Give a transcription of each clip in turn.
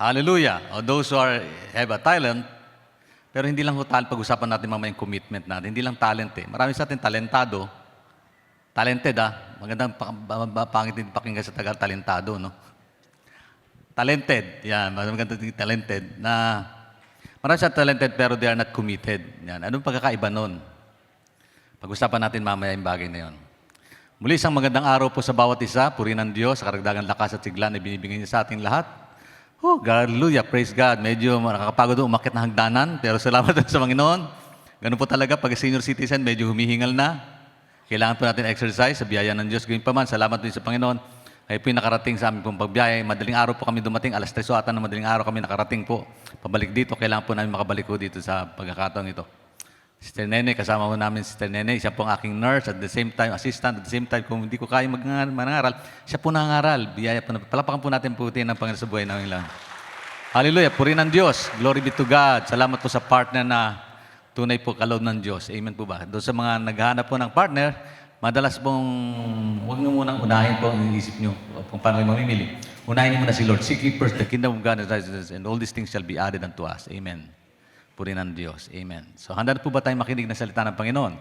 Hallelujah. O those who have a talent, pero hindi lang ho talent, pag-usapan natin mamaya yung commitment natin. Hindi lang talent eh. Marami sa atin talentado. Talented Magandang pangit din pakinggan sa tagal talentado, no? Talented. Yan. Magandang talented. Marami sa talented pero they are not committed. Yan. Anong pagkakaiba nun? Pag-usapan natin mamaya yung bagay na yun. Muli isang magandang araw po sa bawat isa. Purihin ng Diyos, sa karagdagan lakas at sigla na binibigay niya sa ating lahat. Oh, hallelujah, praise God. Medyo nakakapagod doon, umakyat na hagdanan, pero salamat sa Panginoon. Ganun po talaga, pag senior citizen, medyo humihingal na. Kailangan po natin exercise sa biyaya ng Diyos. Gawin pa man, salamat din sa Panginoon. Ay po yung nakarating sa aming pong pagbiyahe. Madaling araw po kami dumating, alas 3 ata na madaling araw kami nakarating po. Pabalik dito, kailangan po namin makabalik po dito sa pagkakataon ito. Sister Nene, kasama po namin Sister Nene. Siya po ang aking nurse, at the same time, assistant, at the same time, kung hindi ko kaya manangaral, siya po nangaral. Biyaya po na. Palapakan po natin po ng Panginoon sa buhay namin lang. Hallelujah. Purihin ng Diyos. Glory be to God. Salamat po sa partner na tunay po kaloob ng Diyos. Amen po ba? Doon sa mga naghahanap po ng partner, madalas pong huwag nyo munang unahin po ang isip nyo kung paano kayo mamimili. Unahin nyo muna si Lord. Seek ye first the kingdom of God and all these things shall be added unto us. Amen. Purihin ng Diyos. Amen. So, handa na po ba tayong makinig na salita ng Panginoon?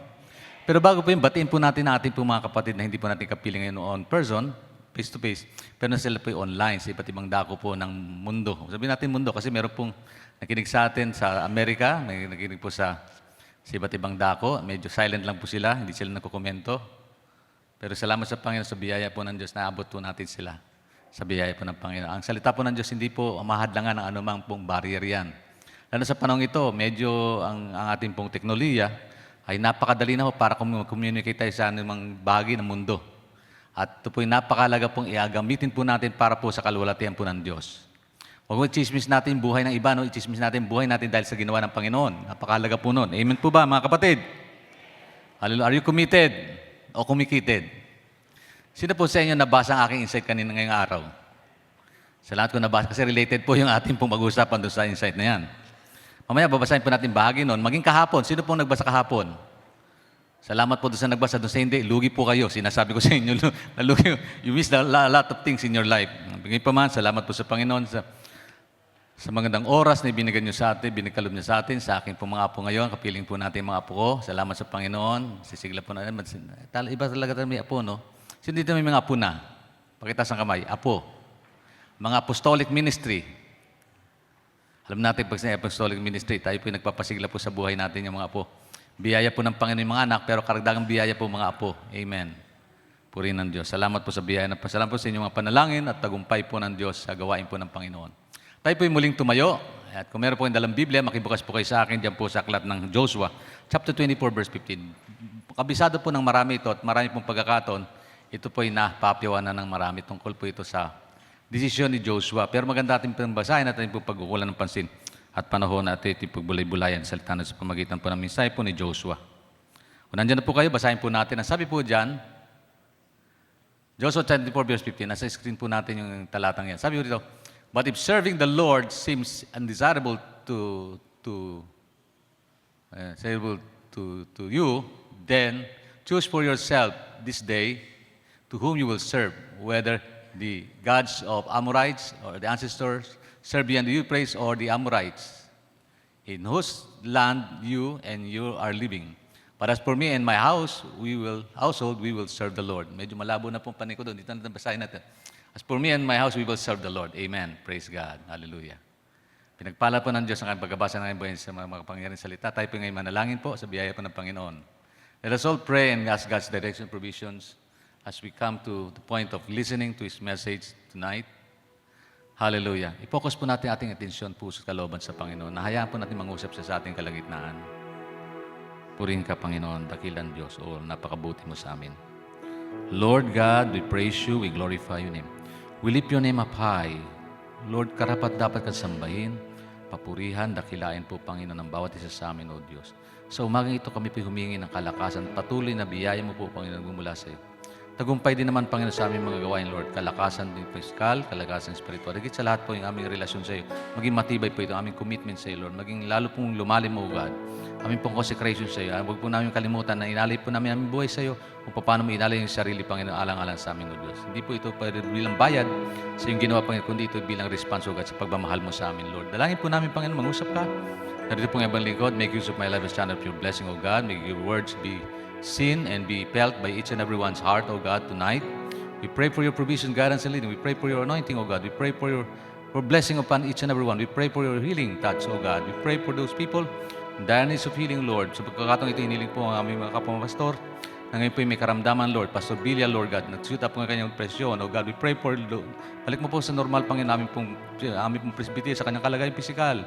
Pero bago po yun, batiin po natin ang ating po mga kapatid na hindi po natin kapiling ngayon on person, face to face, pero sila po online sa iba't ibang dako po ng mundo. Sabihin natin mundo kasi meron pong nakinig sa atin sa Amerika, may nakinig po sa iba't ibang dako. Medyo silent lang po sila, hindi sila nagkukomento. Pero salamat sa Panginoon, sa biyaya po ng Diyos, naabot po natin sila sa biyaya po ng Panginoon. Ang salita po ng Diyos, hindi po mahadlangan ng anumang pong barrier yan. Lalo sa panahon ito, medyo ang ating pong teknolohiya ay napakadali na po para communicate tayo sa anumang bagay ng mundo. At ito po yung napakalaga pong iagamitin po natin para po sa kalwalatian po ng Diyos. Huwag mo i-chismis natin buhay ng iba, no? I-chismis natin buhay natin dahil sa ginawa ng Panginoon. Napakalaga po nun. Amen po ba, mga kapatid? Hallelujah. Are you committed o kumikitted? Sino po sa inyo nabasa ang aking insight kanina ngayong araw? Sa lahat ko nabasa, kasi related po yung ating pong mag-usapan doon sa insight na yan. Mamaya, babasahin po natin bahagi nun. Maging kahapon. Sino pong nagbasa kahapon? Salamat po doon sa nagbasa. Doon sa hindi, lugi po kayo. Sinasabi ko sa inyo, lugi. You missed a lot of things in your life. Bigay pa man, salamat po sa Panginoon sa magandang oras na ibinigay niyo sa atin, binigkalob niyo sa atin, sa aking po mga apo ngayon. Kapiling po natin mga apo ko. Salamat sa Panginoon. Sisigla po natin. Iba talaga may apo, no? Sino dito may mga apo na? Pakitaas ang kamay. Apo. Mga apostolic ministry. Alam natin, pag sa apostolic ministry, tayo po yung nagpapasigla po sa buhay natin yung mga apo. Biyaya po ng Panginoon yung mga anak, pero karagdagang biyaya po mga apo. Amen. Purihin ng Diyos. Salamat po sa biyaya. Salamat po sa inyong mga panalangin at tagumpay po ng Diyos sa gawain po ng Panginoon. Tayo po yung muling tumayo. At kung meron po yung dalang Biblia, makibukas po kayo sa akin diyan po sa aklat ng Joshua, chapter 24, verse 15. Kabisado po ng marami ito at marami pong pagkakataon, ito po yung napapyawanan ng marami tungkol po ito sa desisyon ni Joshua. Pero maganda ating pagbasahin at ating pagkukulan ng pansin at panahon at ating pagbulay-bulayan sa salita sa pamagitan po ng mensahe po ni Joshua. Kung nandiyan na po kayo, basahin po natin. Ang sabi po dyan, Joshua 24 verse 15, nasa screen po natin yung talatang yan. Sabi po dito, but if serving the Lord seems undesirable to you, then choose for yourself this day to whom you will serve, whether the gods of Amorites or the ancestors serve beyond the Euphrates or the Amorites, in whose land you are living. But as for me and my household, we will serve the Lord. Medyo malabo na pong panig ko doon. Dito natin basahin natin. As for me and my house, we will serve the Lord. Amen. Praise God. Hallelujah. Pinagpala po ng Diyos ang kanyang pagkabasa ng buhay sa mga pangyayaring salita. Tayo po ngayon manalangin po sa biyaya po ng Panginoon. Let us all pray and ask God's direction and provisions as we come to the point of listening to His message tonight. Hallelujah. I-focus po natin ating atensyon, puso at kalooban sa Panginoon. Nahayaan po natin mangusap sa ating kalagitnaan. Purihin ka, Panginoon, dakilan Diyos, o napakabuti mo sa amin. Lord God, we praise you, we glorify your name. We lift your name up high. Lord, karapat dapat kang sambahin, papurihan, dakilain po, Panginoon, ng bawat isa sa amin, O Diyos. Sa umagang ito kami po humingi ng kalakasan, patuloy na biyaya mo po, Panginoon, gumula sa iyo. Tagumpay din naman, Panginoon, sa aming mga gawain, Lord. Kalakasan din pisikal, kalakasan spiritual. Higit sa lahat po yung aming relasyon sa iyo. Maging matibay po ito, aming commitment sa iyo, Lord. Maging lalo pong lumalim, O God. Aming pong consecration sa iyo. Huwag po namin kalimutan na inalay po namin aming buhay sa iyo kung paano mo inalay yung sarili, Panginoon, alang-alang sa amin, O Diyos. Hindi po ito bilang bayad sa iyong ginawa, Panginoon, kundi ito bilang response, O God, sa pagmamahal mo sa amin, Lord. Dalangin po namin, Panginoon, mangusap ka. Narito po ng ibang lingkod, make use of my life as channel of your blessing, O God. Make your words be seen and be felt by each and everyone's heart, O God, tonight. We pray for your provision, guidance, and leading. We pray for your anointing, O God. We pray for your blessing upon each and everyone. We pray for your healing touch, O God. We pray for those people in dire needs of healing, Lord. Sa pagkakataong ito, iniling po ang aming mga kapwa pastor na ngayon po may karamdaman, Lord. Pastor Bilya, Lord God, nag-shoot up po ang kanyang presyon, O God. We pray for, Lord, balik mo po sa normal, Panginoon, aming pong presbytery sa kanyang kalagayan pisikal.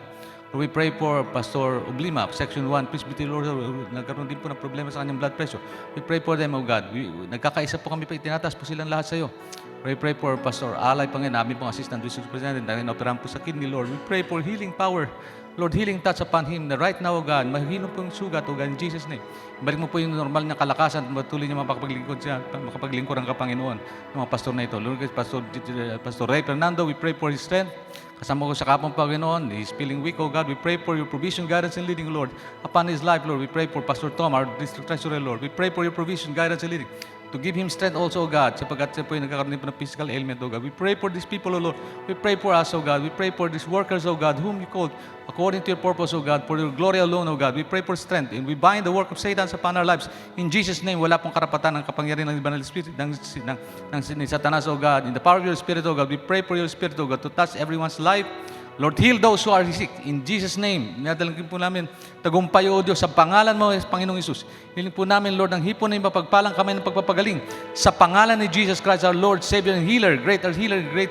Lord, we pray for Pastor Ublima, Section 1, Presbytery, Lord, nagkaroon din po ng problema sa kanyang blood pressure. We pray for them, O God. Nagkakaisa po kami, itinataas po silang lahat sa iyo. We pray for Pastor Alay, Panginoon, namin pong Assistant District President, dahil na-operahan po sa kidney, Lord. We pray for healing power. Lord, healing touch upon him na right now, O God, mahilong po yung sugat, O God, in Jesus' name. Balik mo po yung normal na kalakasan, matuloy niya makapaglingkod ang Kapanginoon ng mga pastor na ito. Lord, Pastor Ray Fernando, we pray for his strength. Kasama ko sa kapong Panginoon, he's feeling weak, O God. We pray for your provision, guidance, and leading, Lord, upon his life, Lord. We pray for Pastor Tom, our District Treasurer, Lord. We pray for your provision, guidance, and leading. To give him strength also, O God, sapagkat siya po yung nagkakaroon din po ng physical ailment, O God. We pray for these people, O Lord. We pray for us, O God. We pray for these workers, O God, whom you called according to your purpose, O God, for your glory alone, O God. We pray for strength, and we bind the work of Satan upon our lives. In Jesus' name, wala pong karapatan ng kapangyarihan ng Banal Spirit, ni Satanas, O God. In the power of your Spirit, O God, we pray for your Spirit, O God, to touch everyone's life. Lord, heal those who are sick. In Jesus' name, ninadalangin po namin, tagumpay, O Diyos, sa pangalan mo, Panginoong Isus. Hiling po namin, Lord, ang hipon na yung mapagpalang kamay ng pagpapagaling. Sa pangalan ni Jesus Christ, our Lord, Savior, and Healer, great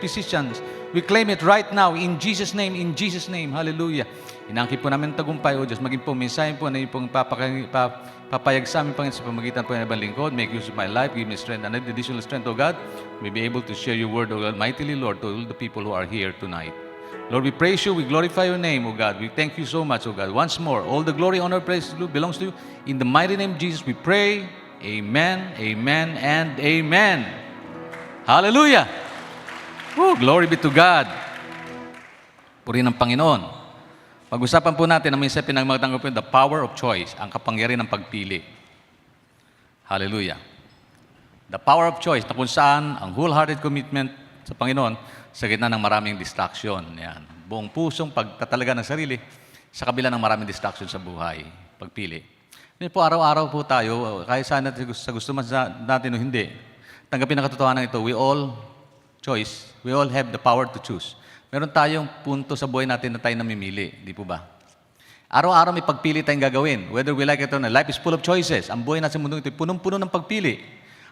physicians. We claim it right now, in Jesus' name, hallelujah. Inangkin po namin tagumpay, O Diyos. Maging po, mensahe po na yung pong papayag sa amin, Panginoon, sa pamagitan po ng ibang lingkod. Make use of my life, give me strength, and additional strength, O God. May be able to share your word, O God, mightily, Lord, to all the people who are here tonight. Lord, we praise you, we glorify your name, O God. We thank you so much, O God. Once more, all the glory, honor, praise belongs to you. In the mighty name of Jesus, we pray. Amen, amen, and amen. Hallelujah! Woo, glory be to God. Purihin ng Panginoon. Pag-usapan po natin ang minsan pinagmatanggap po, the power of choice, ang kapangyarihan ng pagpili. Hallelujah. The power of choice, na kung saan ang wholehearted commitment sa Panginoon, sa gitna ng maraming distraction. Yan. Buong pusong pagtatalaga ng sarili sa kabila ng maraming distraction sa buhay. Pagpili. Hindi po, araw-araw po tayo, kahit saan natin sa gusto man natin o hindi, tanggapin ang katotohanan ito, we all have the power to choose. Meron tayong punto sa buhay natin na tayo namimili. Di po ba? Araw-araw may pagpili tayong gagawin. Whether we like it or not, life is full of choices. Ang buhay natin sa mundo ito, punong-puno ng pagpili.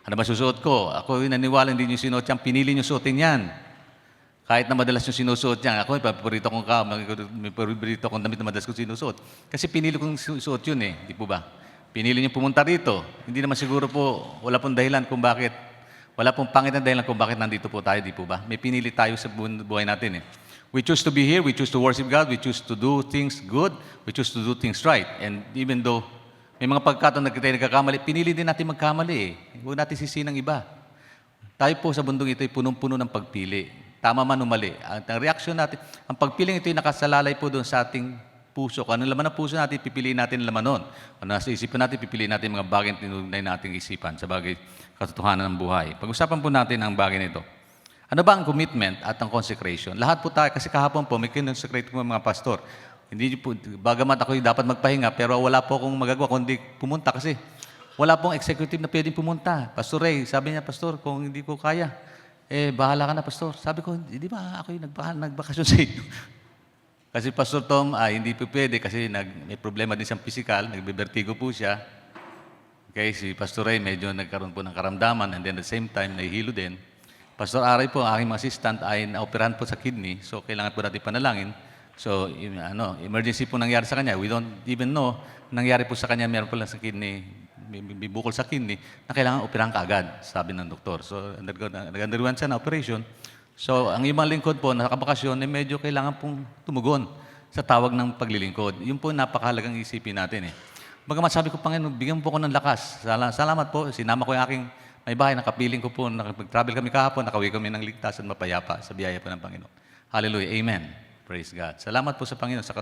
Ano ba susuot ko? Ako naniwala, hindi nyo sinuot yan, pinili nyo suotin yan. Kahit na madalas yung sinusuot niya, ako may paborito kong damit na madalas kong sinusuot. Kasi pinili kong suot yun eh, di po ba? Pinili niyo pumunta rito. Hindi naman siguro po, wala pong dahilan kung bakit, wala pong pangit na dahilan kung bakit nandito po tayo, di po ba? May pinili tayo sa buhay natin eh. We choose to be here, we choose to worship God, we choose to do things good, we choose to do things right. And even though may mga pagkataon na tayo nagkakamali, pinili din natin magkamali eh. Huwag natin sisihin ng iba. Tayo po sa bundong ito ay punong-puno ng pagpili. Tama man o mali. Ang reaksyon natin, ang pagpiling ito ay nakasalalay po doon sa ating puso. Kung ano laman ng puso natin, pipiliin natin laman nun. Kung nasa isipan natin, pipiliin natin mga bagay na tinugnay nating isipan sa bagay katotohanan ng buhay. Pag-usapan po natin ang bagay nito. Ano ba ang commitment at ang consecration? Lahat po tayo, kasi kahapon po, may kinonsecrate ko mga pastor. Hindi po, bagamat ako dapat magpahinga, pero wala po akong magagawa kundi pumunta kasi wala pong executive na pwedeng pumunta. Pastor Ray, sabi niya, Pastor, kung hindi ko kaya, bahala ka na, Pastor. Sabi ko, di ba ako yung nagbakasyon sa inyo? Kasi Pastor Tom, hindi po pwede kasi may problema din siyang physical, nagbe-vertigo po siya. Okay, si Pastor Ray medyo nagkaroon po ng karamdaman and then at the same time, nahihilo din. Pastor Aray po, ang aking assistant, ay naoperahan po sa kidney, so kailangan po natin panalangin. So, emergency po nangyari sa kanya. We don't even know, nangyari po sa kanya, meron po lang sa kidney, may bukol sa kidney na kailangan operahan kaagad, sabi ng doktor. So, nag-underwent siya na operation. So, ang ibang lingkod po, nakabakasyon, medyo kailangan pong tumugon sa tawag ng paglilingkod. Yun po napakahalagang isipin natin eh. Bagamat sabi ko, Panginoon, bigyan po ko ng lakas. Salamat po, sinama ko yung aking May bahay, nakapiling ko po, nakapag-travel kami kahapon, nakauwi kami ng ligtas at mapayapa sa biyaya po ng Panginoon. Hallelujah. Amen. Praise God. Salamat po sa Panginoon sa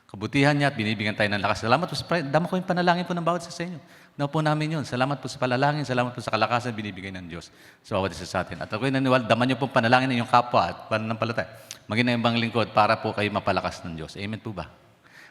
kabutihan niya at binibigyan tayo ng lakas. Salamat po sa dama ko yung panalangin po ng bawat isa sa inyo. Dama po namin yun. Salamat po sa palalangin. Salamat po sa kalakasan binibigay ng Diyos sa bawat isa sa atin. At ako'y naniwala, dama niyo po panalangin ng inyong kapwa at pananampalataya. Maging na ibang lingkod para po kayo mapalakas ng Diyos. Amen po ba?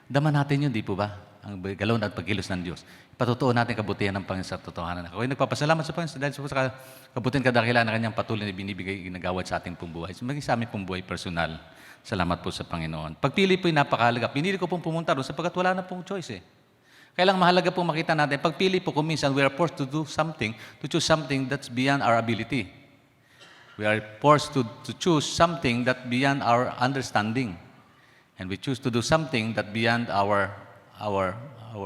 Dama natin yun, di po ba? Ang galaw at pagkilos ng Diyos. Ipatutuo natin kabutihan ng Panginoon sa totohanan. Ako'y nagpapasalamat sa Panginoon dahil sa kabutihan kadakilaan na kanyang patuloy na binibigay ginagawad sa ating pong buhay. Maging sa aming pong buhay personal. Salamat po sa Panginoon. Pagpili po ay napakahalaga. Pinili ko pong pumunta doon sapagkat wala na pong choice eh. Kailang mahalaga pong makita natin, pagpili po kung minsan we are forced to do something, to choose something that's beyond our ability. We are forced to choose something that beyond our understanding. And we choose to do something that beyond our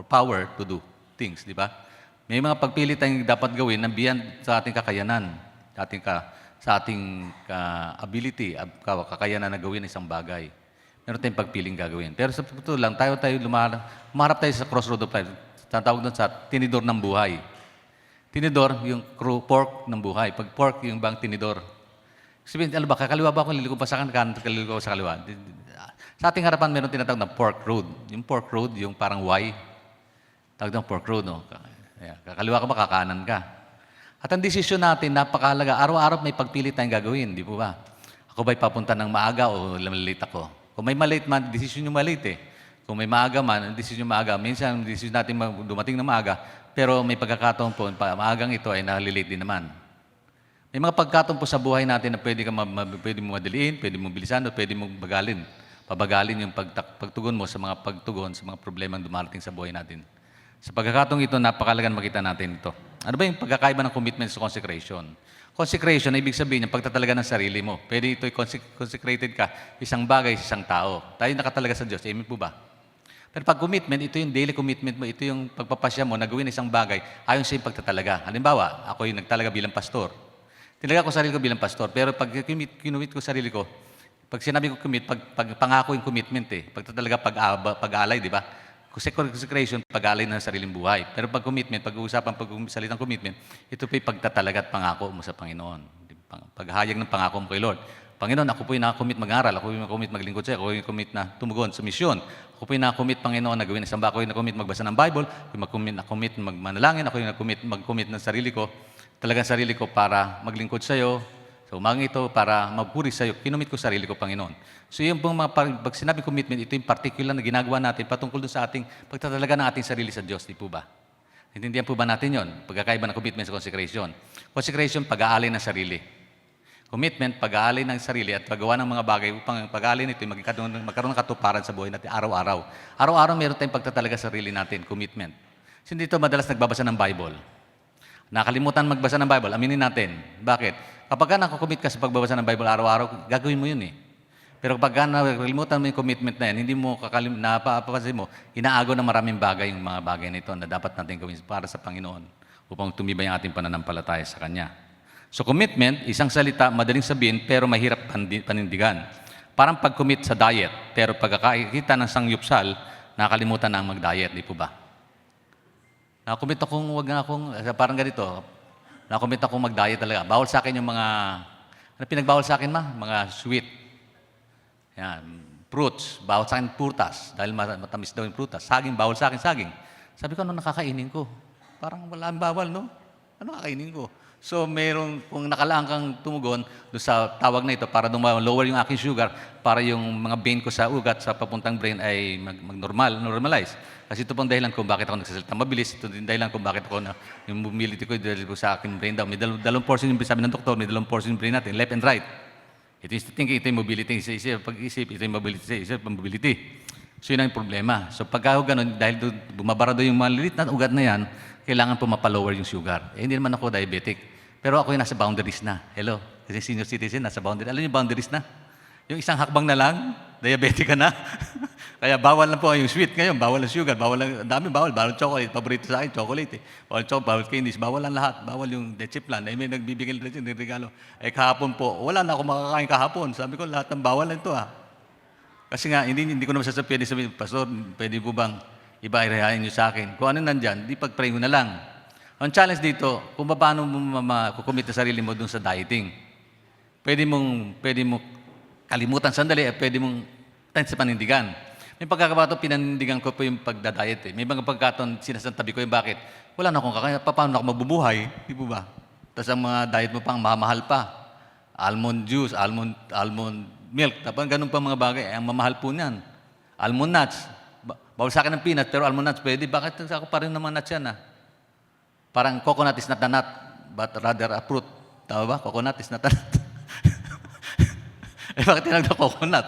power to do things, di ba? May mga pagpili tayong dapat gawin na beyond sa ating kakayanan, sa ating ability, kakayanan na gawin isang bagay. Meron tayong pagpiling gagawin. Pero sa totoo lang, umarap tayo sa crossroad of life. Tatawag doon sa tinidor ng buhay. Tinidor, yung fork ng buhay. Pag fork, yung bang tinidor. Sabihin, ano ba, kakaliwa ba ako, liliko pa sa kanan, kaliliko ko sa kaliwa. Sa ating harapan, meron tinatawag na fork road. Yung fork road, yung parang Y. Tawag ng fork road, no? Kakaliwa ka ba, kakanan ka. At ang desisyon natin, napakahalaga. Araw-araw may pagpili tayong gagawin, di po ba? Ako ba'y papunta ng maaga o malate ako? Kung may malate man, desisyon yung malate eh. Kung may maaga man, desisyon yung maaga. Minsan, desisyon natin dumating na maaga, pero may pagkakataon po, maagang ito ay nalilate din naman. May mga pagkataon po sa buhay natin na pwede mo madaliin, pwede mo bilisan, o pwede mo bagalin. Pabagalin yung pagtugon mo sa mga problemang dumarating sa buhay natin. Sa pagkakataong ito, napakalagan makita natin ito. Ano ba yung pagkakaiba ng commitment sa consecration? Consecration, ibig sabihin yung pagtatalaga ng sarili mo. Pwede ito'y consecrated ka, isang bagay, isang tao. Tayo nakatalaga sa Diyos. Amen po ba? Pero pag commitment, ito yung daily commitment mo, ito yung pagpapasya mo na gawin isang bagay ayon sa iyong pagtatalaga. Halimbawa, ako yung nagtalaga bilang pastor. Tinalaga ko sarili ko bilang pastor, pero pag kinumit ko sarili ko, pag sinabi ko commit, pangako yung commitment eh. Pagtatalaga, pag-aalay, di ba? Consecration, pag-alay ng sariling buhay. Pero pag commitment, pag-uusapan, salitang commitment, ito po'y pagtatalaga at pangako mo sa Panginoon. Paghahayag ng pangako mo kay Lord. Panginoon, ako po'y nakakommit mag-aral, ako po'y nakakommit maglingkod sa'yo, ako po'y nakakommit na tumugon sa misyon. Ako po'y nakakommit, Panginoon, na gawin isang ako po'y nakakommit magbasa ng Bible, ako po'y nakakommit magmanalangin, ako po'y nakakommit mag-commit ng sarili ko, talagang sarili ko para maglingkod sa'yo, sa umagang ito, para magpuri sa'yo, kinumit ko sarili ko, Panginoon. So yung pong pag sinabi commitment, ito yung particular na ginagawa natin patungkol doon sa ating pagtatalaga ng ating sarili sa Diyos, di po ba? Intindihan po ba natin yon? Pagkakaiba ng commitment sa consecration. Consecration, pag-aalay ng sarili. Commitment, pag-aalay ng sarili at paggawa ng mga bagay upang pag-aalay nito magkaroon ng katuparan sa buhay natin araw-araw. Araw-araw meron tayong pagtatalaga sa sarili natin, commitment. Hindi ito madalas nagbabasa ng Bible. Nakalimutan magbasa ng Bible, aminin natin. Bakit? Kapag nakakommit ka sa pagbabasa ng Bible araw-araw, gagawin mo yun eh. Pero kapag nakalimutan mo yung commitment na yan, hindi mo napapansin mo, inaago ng maraming bagay yung mga bagay na ito na dapat natin gawin para sa Panginoon upang tumibay ang ating pananampalataya sa Kanya. So commitment, isang salita, madaling sabihin, pero mahirap panindigan. Parang pag-commit sa diet, pero pagkakakita ng sangyupsal, nakalimutan na ang mag-diet, di po ba? Nakakommit parang ganito, nakakommit akong mag-diet talaga. Bawal sa akin yung mga, ano pinagbawal sa akin mga sweet. Yan, fruits, bawal sa akin prutas, dahil matamis daw yung prutas. Saging, bawal sa akin saging. Sabi ko, ano nakakainin ko? Parang wala ang bawal, no? Ano nakakainin ko? So, kung nakalaan kang tumugon doon sa tawag na ito para lower yung aking sugar, para yung mga vein ko sa ugat, sa papuntang brain ay normalize. Kasi ito pong dahilan kung bakit ako nagsasalita mabilis. Ito din dahilan kung bakit ako yung mobility ko dahil ko sa aking brain daw. May dalawang portion yung sabi ng doktor, may dalawang portion yung brain natin, left and right. Ito yung thinking, ito yung mobility sa isip, pag-isip, ito yung mobility sa isip, mobility. So, yun ang problema. So, pagka ganun, dahil bumabara doon yung malilit na ugat na yan, kailangan po mapalower yung sugar. Hindi naman ako diabetic. Pero ako yung nasa boundaries na. Hello? Kasi senior citizen, nasa boundaries. Alam niyo yung boundaries na? Yung isang hakbang na lang, diabetic ka na. Kaya bawal na po yung sweet ngayon, bawal ang sugar, bawal ang dami, bawal chocolate. Paborito sa akin, chocolate eh. Bawal candies, bawal ang lahat. Bawal yung chiplan. Ay may nagbibigay ng regalo. Eh kahapon po, wala na ako makakain kahapon. Sabi ko, lahat ng bawal na ito ah. Kasi nga, hindi ko naman sasabihin, Pastor, pwede po bang iba irahain niyo sa akin? Kung ano nandyan, di pag-pray mo na lang. Ang challenge dito, kung paano mo makukumit ang sarili mo dun sa dieting. Pwede mo kalimutan sandali at pwede mong tense sa panindigan. May pagkakataon, pinanindigan ko po yung pagdadiet. May mga pagkakataon, sinasantabi ko yung bakit. Wala na akong kakain, paano na ako mabubuhay? Di po ba? Tapos ang mga diet mo pang mamahal pa. Almond juice, almond milk, tapos ganun pa mga bagay. Ang mamahal po niyan. Almond nuts. Bawal sa akin ng peanut, pero almond nuts pwede. Bakit ako pa rin naman nuts yan Parang coconut is not a nut, but rather a fruit. Tama ba? Coconut is not a nut. Bakit tinawag na coconut?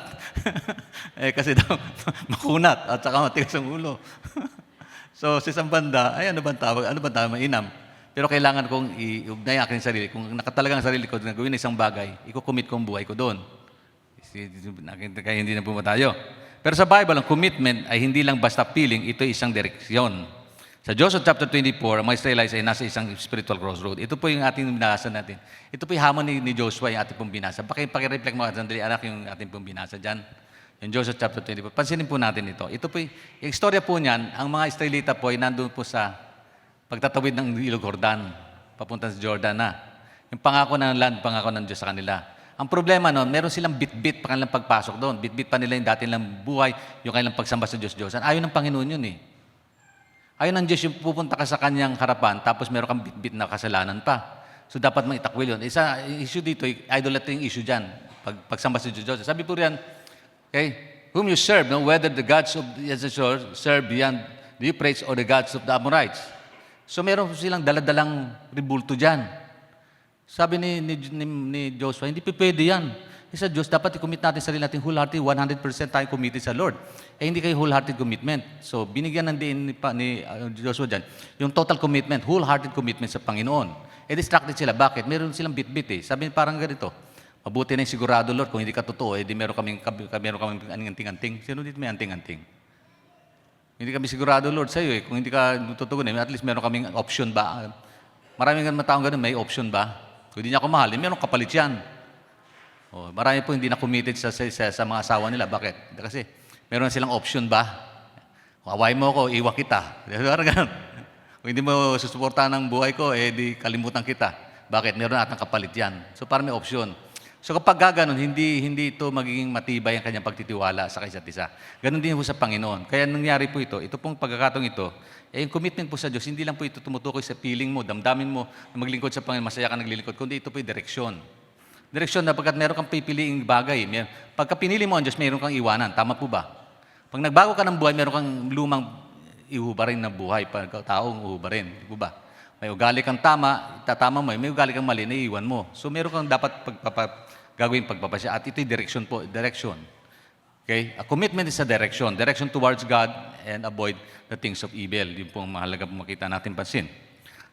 Kasi daw, makunat at saka matigas ang ulo. So, sa isang banda, ano bang tawag? Mainam. Pero kailangan kong iugnay aking sarili. Kung nakatalagang sarili ko na gawin isang bagay, iko-commit ko ang buhay ko doon. Kaya hindi na puma tayo. Pero sa Bible, ang commitment ay hindi lang basta feeling, ito ay isang direksyon. Sa Joshua chapter 24, ang mga Israelites ay nasa isang spiritual crossroad. Ito po yung ating binasa natin. Ito po yung hamon ni Joshua, yung ating pong binasa. Pakireflect mo sandali, anak, yung ating pong binasa dyan. Yung Joshua chapter 24. Pansinin po natin ito. Ito po yung istorya po niyan, ang mga Israelita po ay nandun po sa pagtatawid ng Ilog Jordan, papunta sa Jordan na. Yung pangako ng land, pangako ng Diyos sa kanila. Ang problema noon, meron silang bit-bit pa kanilang pagpasok doon. Bit-bit pa nila yung dati nilang buhay, yung kanilang pagsamba sa Diyos-Diyosan. Ayaw ng Panginoon yun Ayaw ng Diyos yung pupunta ka sa kanyang harapan, tapos meron kang bit-bit na kasalanan pa. So dapat maitakwil yun. Isa issue dito, idolatry yung issue dyan. Pagsamba sa Diyos-Diyosan. Sabi po riyan, whom you serve, whether the gods of Israel serve beyond the Euphrates or the gods of the Amorites. So meron silang daladalang ribulto dyan. Sabi ni Joshua, hindi pwede yan. Sa Diyos, dapat i-commit natin sarili natin wholehearted, 100% tayo committed sa Lord. Hindi kayo wholehearted commitment. So, binigyan ng diin ni Joshua dyan, yung total commitment, wholehearted commitment sa Panginoon. Distracted sila. Bakit? Meron silang bit-bit Sabi parang ganito, mabuti na yung sigurado, Lord, kung hindi ka totoo, meron kaming anting-anting. Sino dito may anting-anting? Hindi kami sigurado, Lord, sa'yo Kung hindi ka tutugunin, at least meron kaming option ba? Maraming taong ganun, may option ba? Kung hindi niya ako mahal, meron kapalit yan. Marami po hindi na committed sa mga asawa nila. Bakit? Kasi meron silang option ba? Kung awayin mo ako, iwan kita. Kung hindi mo susuportahan ng buhay ko, di kalimutan kita. Bakit? Meron atang kapalit yan. So parang may option. So kapag gaganon, hindi ito magiging matibay ang kanyang pagtitiwala sa isa't isa. Ganon din po sa Panginoon. Kaya nangyari po ito pong pagkakataong ito, yung commitment po sa Diyos, hindi lang po ito tumutukoy sa feeling mo, damdamin mo na maglingkod sa Panginoon, masaya ka naglilingkod, kundi ito po yung direksyon. Direksyon na pagkat meron kang pipiliing bagay. Pagka pinili mo ang Diyos, meron kang iwanan. Tama po ba? Pag nagbago ka ng buhay, meron kang lumang ihubarin na buhay. Pag taong uhubarin. Di ba? May ugali kang tatama mo. May ugali kang mali, naiiwan mo. So meron kang dapat gagawin pagpapasya. At ito'y direction po. Direction. Okay? A commitment is a direction. Direction towards God and avoid the things of evil. Yun po ang mahalaga po makita natin pansin.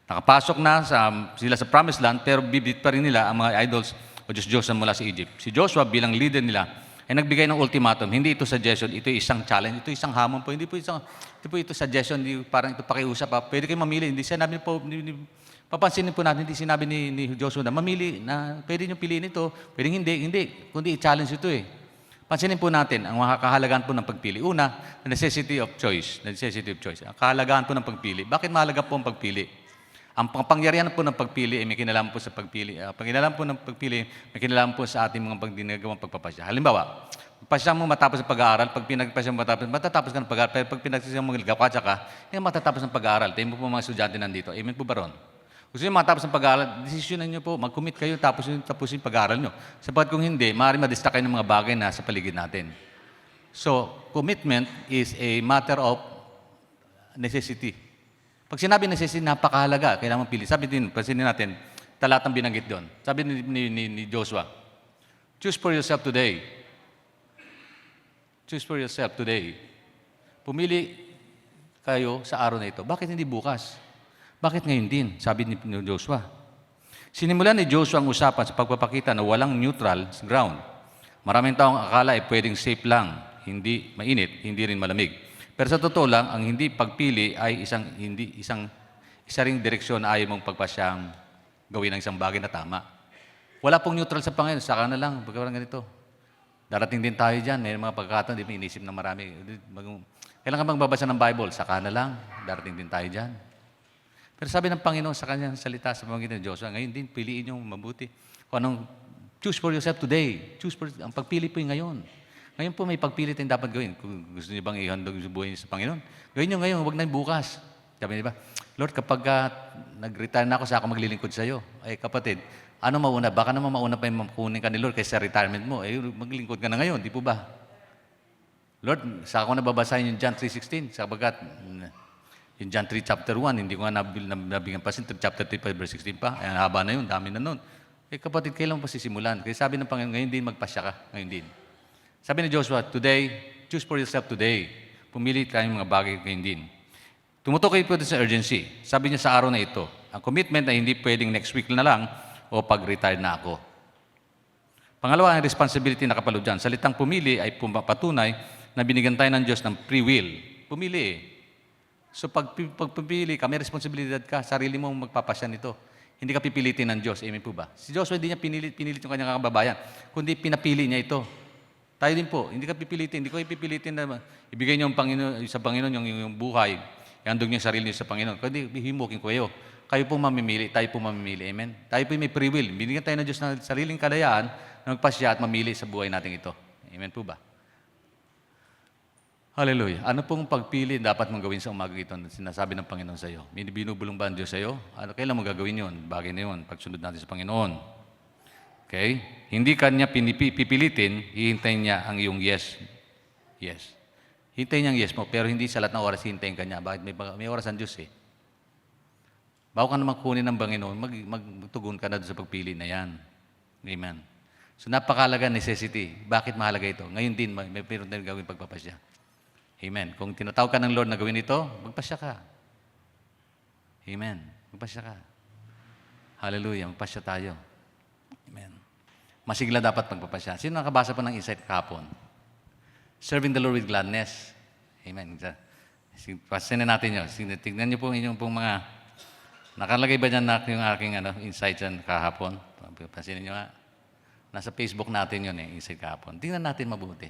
Nakapasok na sila sa promised land, pero bibit pa rin nila ang mga idols o Diyos-Diyosan mula sa Egypt. Si Joshua bilang leader nila ay nagbigay ng ultimatum. Hindi ito suggestion, ito isang challenge, ito isang hamon po. Hindi po ito suggestion, parang ito pakiusap. Pwede kayo mamili. Hindi sinabi po, papansinin po natin, hindi sinabi ni Joshua na mamili, na pwede nyo piliin ito, pwede hindi. Kundi i-challenge ito Pansinin po natin ang kahalagaan po ng pagpili. Una, the necessity of choice. Ang kahalagaan po ng pagpili. Bakit mahalaga po ang pagpili? Ang pangyarihan po ng pagpili ay may kinalaman po sa pagpili. Panginalam po ng pagpili, may kinalaman po sa ating mga ginagawang pagpapasya. Halimbawa, pasya mo matapos ang pag-aaral, pag pinagpasya mo matatapos ka ng pag-aaral, pero pag pinagpasya mo magkakatsa ka, hindi matatapos ng pag-aaral. Tayo mo po mga estudyante nandito. Amen po ba ron? Gusto nyo matapos ng pag-aaral, desisyonan nyo po, mag-commit kayo, tapusin pag-aaral nyo. Sapagat kung hindi, maaaring madistract kayo ng mga bagay na sa paligid natin. So, commitment is a matter of necessity. Pag sinabi necessity, napakahalaga. Kailangan pili. Sabi din, pansinin natin, talatang binanggit doon. Sabi ni Joshua, choose for yourself today. Choose for yourself today. Pumili kayo sa araw na ito. Bakit hindi bukas? Bakit ngayon din? Sabi ni Joshua. Sinimulan ni Joshua ang usapan sa pagpapakita na walang neutral ground. Maraming taong akala ay pwedeng safe lang, hindi mainit, hindi rin malamig. Pero sa totoo lang, ang hindi pagpili ay isa ring direksyon na ayaw mong pagpasyang gawin ng isang bagay na tama. Wala pong neutral sa Panginoon, saka na lang, pagkawalan ganito. Darating din tayo dyan, may mga pagkakataon, di ba inisip na marami. Kailangan bang babasa ng Bible, saka na lang, darating din tayo dyan. Pero sabi ng Panginoon sa kanyang salita sa pamamagitan ni Joshua, ngayon din, piliin yung mabuti. Kung anong, choose for yourself today. Ang pagpili po yung ngayon. Ngayon po may pagpili tayong dapat gawin. Kung gusto niyo bang ihandog yung buhay niyo sa Panginoon, gawin niyo ngayon, huwag na yung bukas. Sabi niyo ba, Lord, kapag nag-retire na ako, sa ako maglilingkod sa iyo. Ay kapatid, ano mauna? Baka naman mauna pa yung makunin ka ni Lord kaysa retirement mo. Eh, maglingkod ka na ngayon, di po ba? Lord, sa ako nababasahin yung John 3:16, sabagat yung John 3 chapter 1, hindi ko nga nabigyan pa chapter 3 verse 16 pa. Ay, haba na yun, dami na nun. Eh kapatid, kailan pa sisimulan? Kaya sabi ng Panginoon, ngayon din magpasya ka, ngayon din. Sabi ni Joshua, today, choose for yourself today. Pumili tayong mga bagay ngayon din. Tumutukoy po sa urgency. Sabi niya sa araw na ito, ang commitment ay hindi pwedeng next week na lang o pag-retire na ako. Pangalawa, ang responsibility na kapalo dyan. Salitang pumili ay patunay na binigyan tayo ng Diyos ng free will. Pumili eh. So pag pumili ka, may responsibilidad ka, sarili mo magpapasya nito. Hindi ka pipilitin ng Diyos. Amen po ba? Si Joshua hindi niya pinilit yung kanyang kababayan, kundi pinapili niya ito. Tayo din po, hindi ka pipilitin. Hindi ko ipipilitin na ibigay niyo sa Panginoon yung buhay. Ihandog niyo yung sarili niyo sa Panginoon. Kundi himukin ko kayo. Kayo po mamimili, tayo po mamimili. Amen? Tayo po may free will. Binigyan tayo ng Diyos ng sariling kalayaan na magpasya at mamili sa buhay natin ito. Amen po ba? Hallelujah. Ano pong pagpili dapat mong gawin sa umaga ito na sinasabi ng Panginoon sa iyo? May binubulong ba ang Diyos sa iyo? Kailan mo gagawin yun? Bagay na yun. Pagsunod natin sa Panginoon. Okay? Hindi kanya pipilitin, hihintayin niya ang iyong yes. Yes. Hintayin niya ang yes mo, pero hindi sa lahat ng oras hihintayin ka niya. Bakit? May oras ang Diyos eh. Bago ka naman kunin ng Panginoon, magtugon ka na doon sa pagpili na yan. Amen. So napakalaga necessity. Bakit mahalaga ito? Ngayon din, may meron tayong gawin pagpapasya. Amen. Kung tinatawag ka ng Lord na gawin ito, magpasya ka. Amen. Magpasya ka. Hallelujah. Magpasya tayo. Amen. Masigla dapat magpapasya. Sino nakabasa po ng insight kahapon? Serving the Lord with gladness. Amen. Pasin na natin yun. Tignan niyo po inyong pong mga, nakalagay ba dyan na yung aking insight dyan kahapon? Pansinin niyo nga. Nasa Facebook natin yun insight kahapon. Tingnan natin mabuti.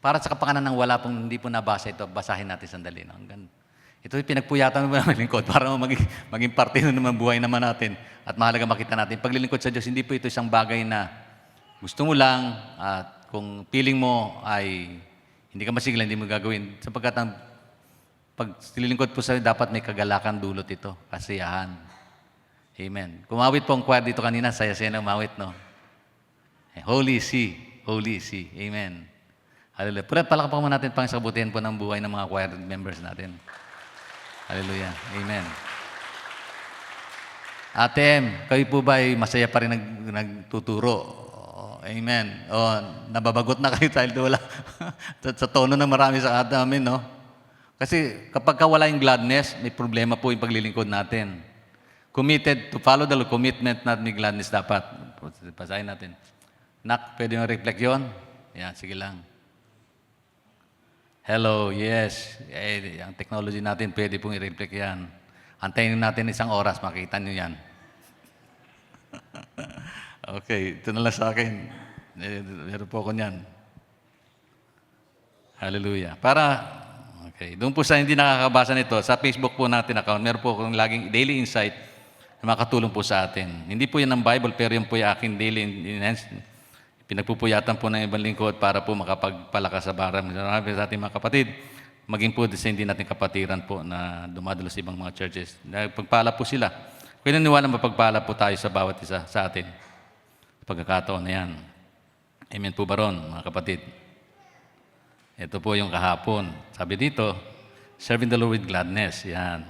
Para sa kapakanan ng wala pong hindi po nabasa ito, basahin natin sandali. No? Ito yung pinagpuyatan mo ng lingkod para maging parte naman buhay naman natin at mahalaga makita natin. Paglilingkod sa Diyos, hindi po ito isang bagay na gusto mo lang at kung feeling mo ay hindi ka masigla, hindi mo gagawin. Sapagkat ang paglilingkod po sa dapat may kagalakan dulot ito, kasiyahan. Amen. Kumawit po ang choir dito kanina, saya-saya na umawit, no? Holy See, Holy See. Amen. Hallelujah. Palakpakan mo natin pang sa kabutihan po ng buhay ng mga choir members natin. Hallelujah. Amen. Atem, kayo po ba ay masaya pa rin nagtuturo? Amen. Nababagot na kayo dahil wala sa tono ng marami sa amin, no? Kasi kapag wala yung gladness, may problema po yung paglilingkod natin. Committed to follow the commitment natin may gladness dapat. Pasahin natin. Nak, pwede yung reflect yun? Yan, sige lang. Hello, yes. Ang technology natin, pwede pong i-reflect yan. Antayin natin 1 oras, makita nyo yan. Okay, ito na lang sa akin. Meron po ako niyan. Hallelujah. Okay, doon po sa hindi nakakabasa nito, sa Facebook po natin account, meron po akong laging daily insight na makatulong po sa atin. Hindi po yan ng Bible, pero yan po yung aking daily pinagpupuyatan po ng ibang lingkod para po makapagpalakas sa barang. Marami sa ating mga kapatid, maging po sa hindi natin kapatiran po na dumadalo sa ibang mga churches. Pagpala po sila. Kaya naniwala mapagpala po tayo sa bawat isa sa atin. Pagkakataon na yan. Amen po ba ron, mga kapatid? Ito po yung kahapon. Sabi dito, serving the Lord with gladness. Yan.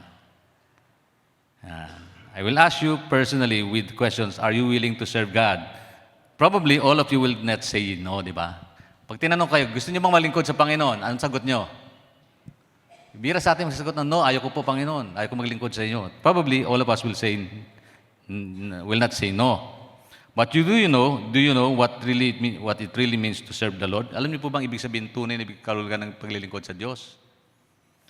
I will ask you personally with questions, are you willing to serve God? Probably all of you will not say no, di ba? Pag tinanong kayo, gusto niyo bang malingkod sa Panginoon? Anong sagot niyo? Bira sa atin magsasagot na, no, ayaw ko po Panginoon. Ayaw ko maglingkod sa inyo. Probably all of us will not say no. But do you know what it really means to serve the Lord? Alam niyo po bang ibig sabihin tunay na karulgan ng paglilingkod sa Diyos?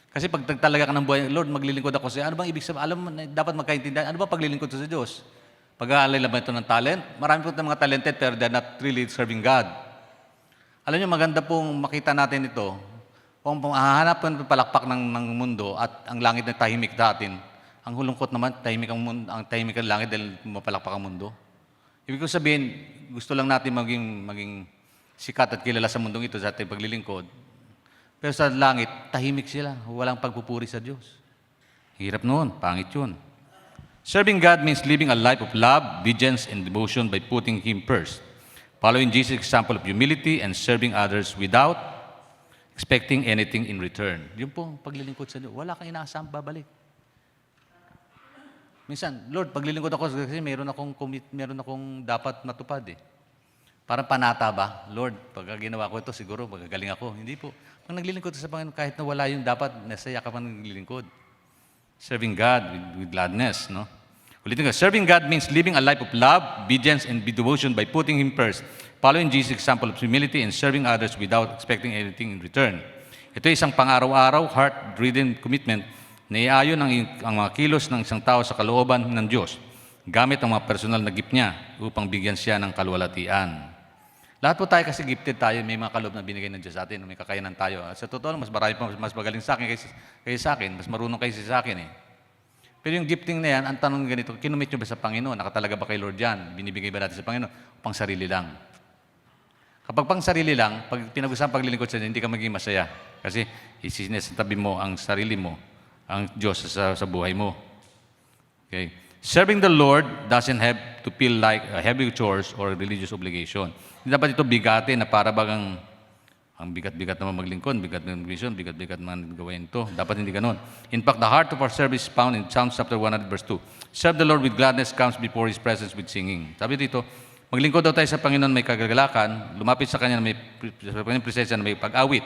Kasi pag talaga ka ng buhay, Lord, maglilingkod ako sa iyo. Ano bang ibig sabihin? Alam mo, dapat magkaintindihan. Ano ba paglilingkod sa Diyos? Pag-aalay lang ba ito ng talent? Marami po ng mga talented pero they're not really serving God. Alam niyo, maganda pong makita natin ito. Kung hahanap ng palakpak ng mundo at ang langit na tahimik natin, Ang hulungkot naman, ang tahimik ang langit dahil mapalakpak ang mundo. Ibig ko sabihin, gusto lang natin maging sikat at kilala sa mundong ito sa ating paglilingkod. Pero sa langit, tahimik sila. Walang pagpupuri sa Diyos. Hirap noon, pangit yun. Serving God means living a life of love, obedience, and devotion by putting Him first. Following Jesus' example of humility and serving others without expecting anything in return. Yun po, paglilingkod sa Diyos. Wala kang inaasam, babalik. Minsan, Lord, paglilingkod ako kasi meron akong dapat matupad eh. Parang panata ba? Lord, pag ginawa ko ito, siguro magagaling ako. Hindi po. Pag naglilingkod sa Panginoon, kahit na wala yung dapat, nasaya ka pa naglilingkod. Serving God with gladness, no? Ulitin ko, serving God means living a life of love, obedience, and devotion by putting Him first, following Jesus' example of humility and serving others without expecting anything in return. Ito ay isang pang-araw-araw, heart-driven commitment na iayon ang mga kilos ng isang tao sa kalooban ng Diyos, gamit ang mga personal na gift niya upang bigyan siya ng kaluwalhatian. Lahat po tayo kasi gifted tayo, may mga kaloob na binigay ng Diyos sa atin, may kakayanan tayo. At sa totoo, mas marami pa, mas magaling sa akin kaysa sa akin, mas marunong kaysa sa akin eh. Pero yung gifting na yan, ang tanong ganito, kinumit nyo ba sa Panginoon? Nakatalaga ba kay Lord yan? Binibigay ba natin sa Panginoon? Pang sarili lang. Kapag pang sarili lang, pag pinag-usapan paglilingkod sa Diyos, hindi ka maging masaya. Kasi isinesabi mo ang sarili mo, ang Diyos sa buhay mo. Okay. Serving the Lord doesn't have to feel like a heavy chores or religious obligation. Hindi dapat ito bigatin na para bagang ang bigat-bigat naman maglingkod, bigat ng mission, bigat-bigat naman gawin ito. Dapat hindi ganun. In fact, the heart of our service is found in Psalms chapter 100 verse 2. Serve the Lord with gladness comes before His presence with singing. Sabi dito, maglingkod daw tayo sa Panginoon may kagalakan, lumapit sa Kanya sa Kanyang presensya na may pag-awit.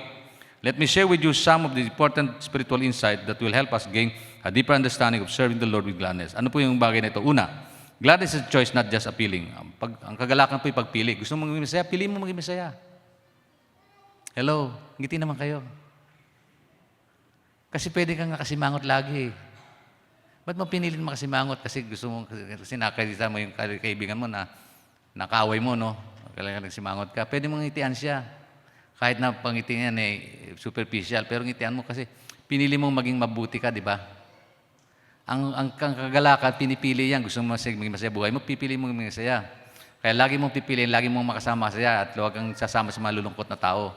Let me share with you some of the important spiritual insight that will help us gain a deeper understanding of serving the Lord with gladness. Ano po yung bagay na ito? Una, gladness is a choice, not just appealing. Ang kagalakan po yung pagpili. Gusto mo maging masaya, pili mo maging masaya. Hello, ngiti naman kayo. Kasi pwede kang nakasimangot lagi. Ba't mo pinilin makasimangot? Kasi gusto mo, kasi nakakita mo yung kaibigan mo na nakaaway mo, no? Kailangan nagsimangot ka. Pwede mong ngitian siya. Kahit na pangitian yan superficial, pero ngitian mo kasi pinili mong maging mabuti ka, di ba? Ang kagalakan, pinipili yan. Gusto mo maging masaya buhay mo, pipili mong maging masaya. Kaya lagi mong pipiliin, lagi mong makasama masaya at huwag kang sasama sa malulungkot na tao.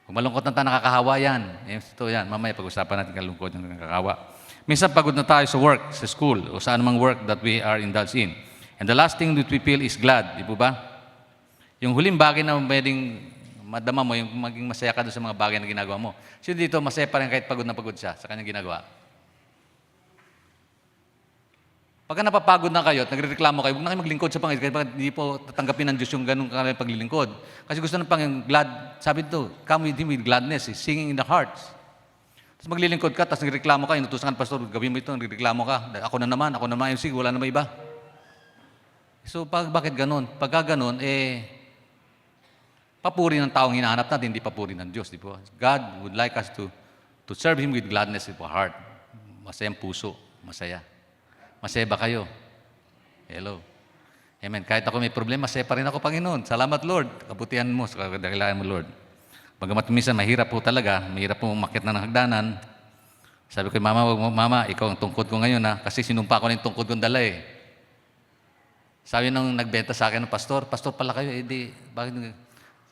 Kung malungkot na tayo, nakakahawa yan. Ito yan, mamaya pag-usapan natin kalungkot yung nakakahawa. Minsan pagod na tayo sa work, sa school, o sa anumang work that we are indulged in. And the last thing that we feel is glad, di po ba? Yung huling bagay na pwedeng madama mo, yung maging masaya ka doon sa mga bagay na ginagawa mo. Sino dito, masaya pa rin kahit pagod na pagod siya sa kanyang ginagawa? Pagka napapagod na kayo at nagrereklamo kayo, huwag na kayo maglingkod sa Panginoon kahit hindi po tatanggapin ng Diyos yung ganung paglilingkod. Kasi gusto ng Panginoon, sabi dito, come with Him with gladness, singing in the hearts. Tapos maglilingkod ka, tapos nagreklamo ka, inutusan ka ng pastor, gawin mo ito, nagreklamo ka, ako na naman, sige, wala na ba iba? So, bakit ganun? Pagka ganun, papuri ng taong hinahanap natin, hindi papuri ng Diyos, di po? God would like us to serve Him with gladness of our heart. Masayang puso, masaya. Masaya ba kayo? Hello. Amen. Kahit ako may problema, masaya pa rin ako, Panginoon. Salamat, Lord. Kabutihan mo, sa kadakilaan mo, Lord. Bagamat minsan, mahirap po talaga. Mahirap po umakyat na ng hagdanan. Sabi ko, Mama, ikaw ang tungkod ko ngayon, ha? Kasi sinumpa ko na yung tungkod kong dala, eh. Sabi nung nagbenta sa akin ng pastor pala kayo, bakit?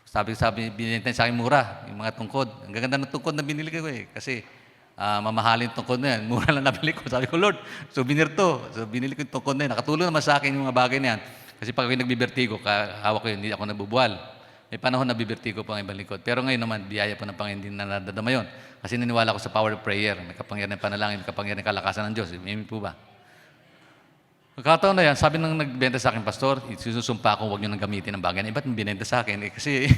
Sabi, binenta sa akin mura, yung mga tungkod. Ang gaganda ng tungkod na binili ko, eh. Kasi, mamahalin tungkod na yan. Mura lang nabili ko. Sabi ko, Lord, souvenir to. So, binili ko yung tungkod na yan. Nakatulong naman sa akin yung mga bagay na yan. Kasi pag ako nagbibertigo, hawak ko yun, hindi ako nabubuwal. May panahon na bibertigo pa ang ibang lingkod. Pero ngayon naman, biyaya pa ng Panginoon, hindi na nadadama yun. Kasi naniwala ko sa power of prayer. May kapangyarihan ng panalangin, may kapangyarihan ng kalakasan ng Diyos. Amen po ba? Magkataon na yan, sabi nang nagbenta sa akin, Pastor, isusumpa ko, huwag nyo nang gamitin ng bagay na ba't mo binenta sa akin? Kasi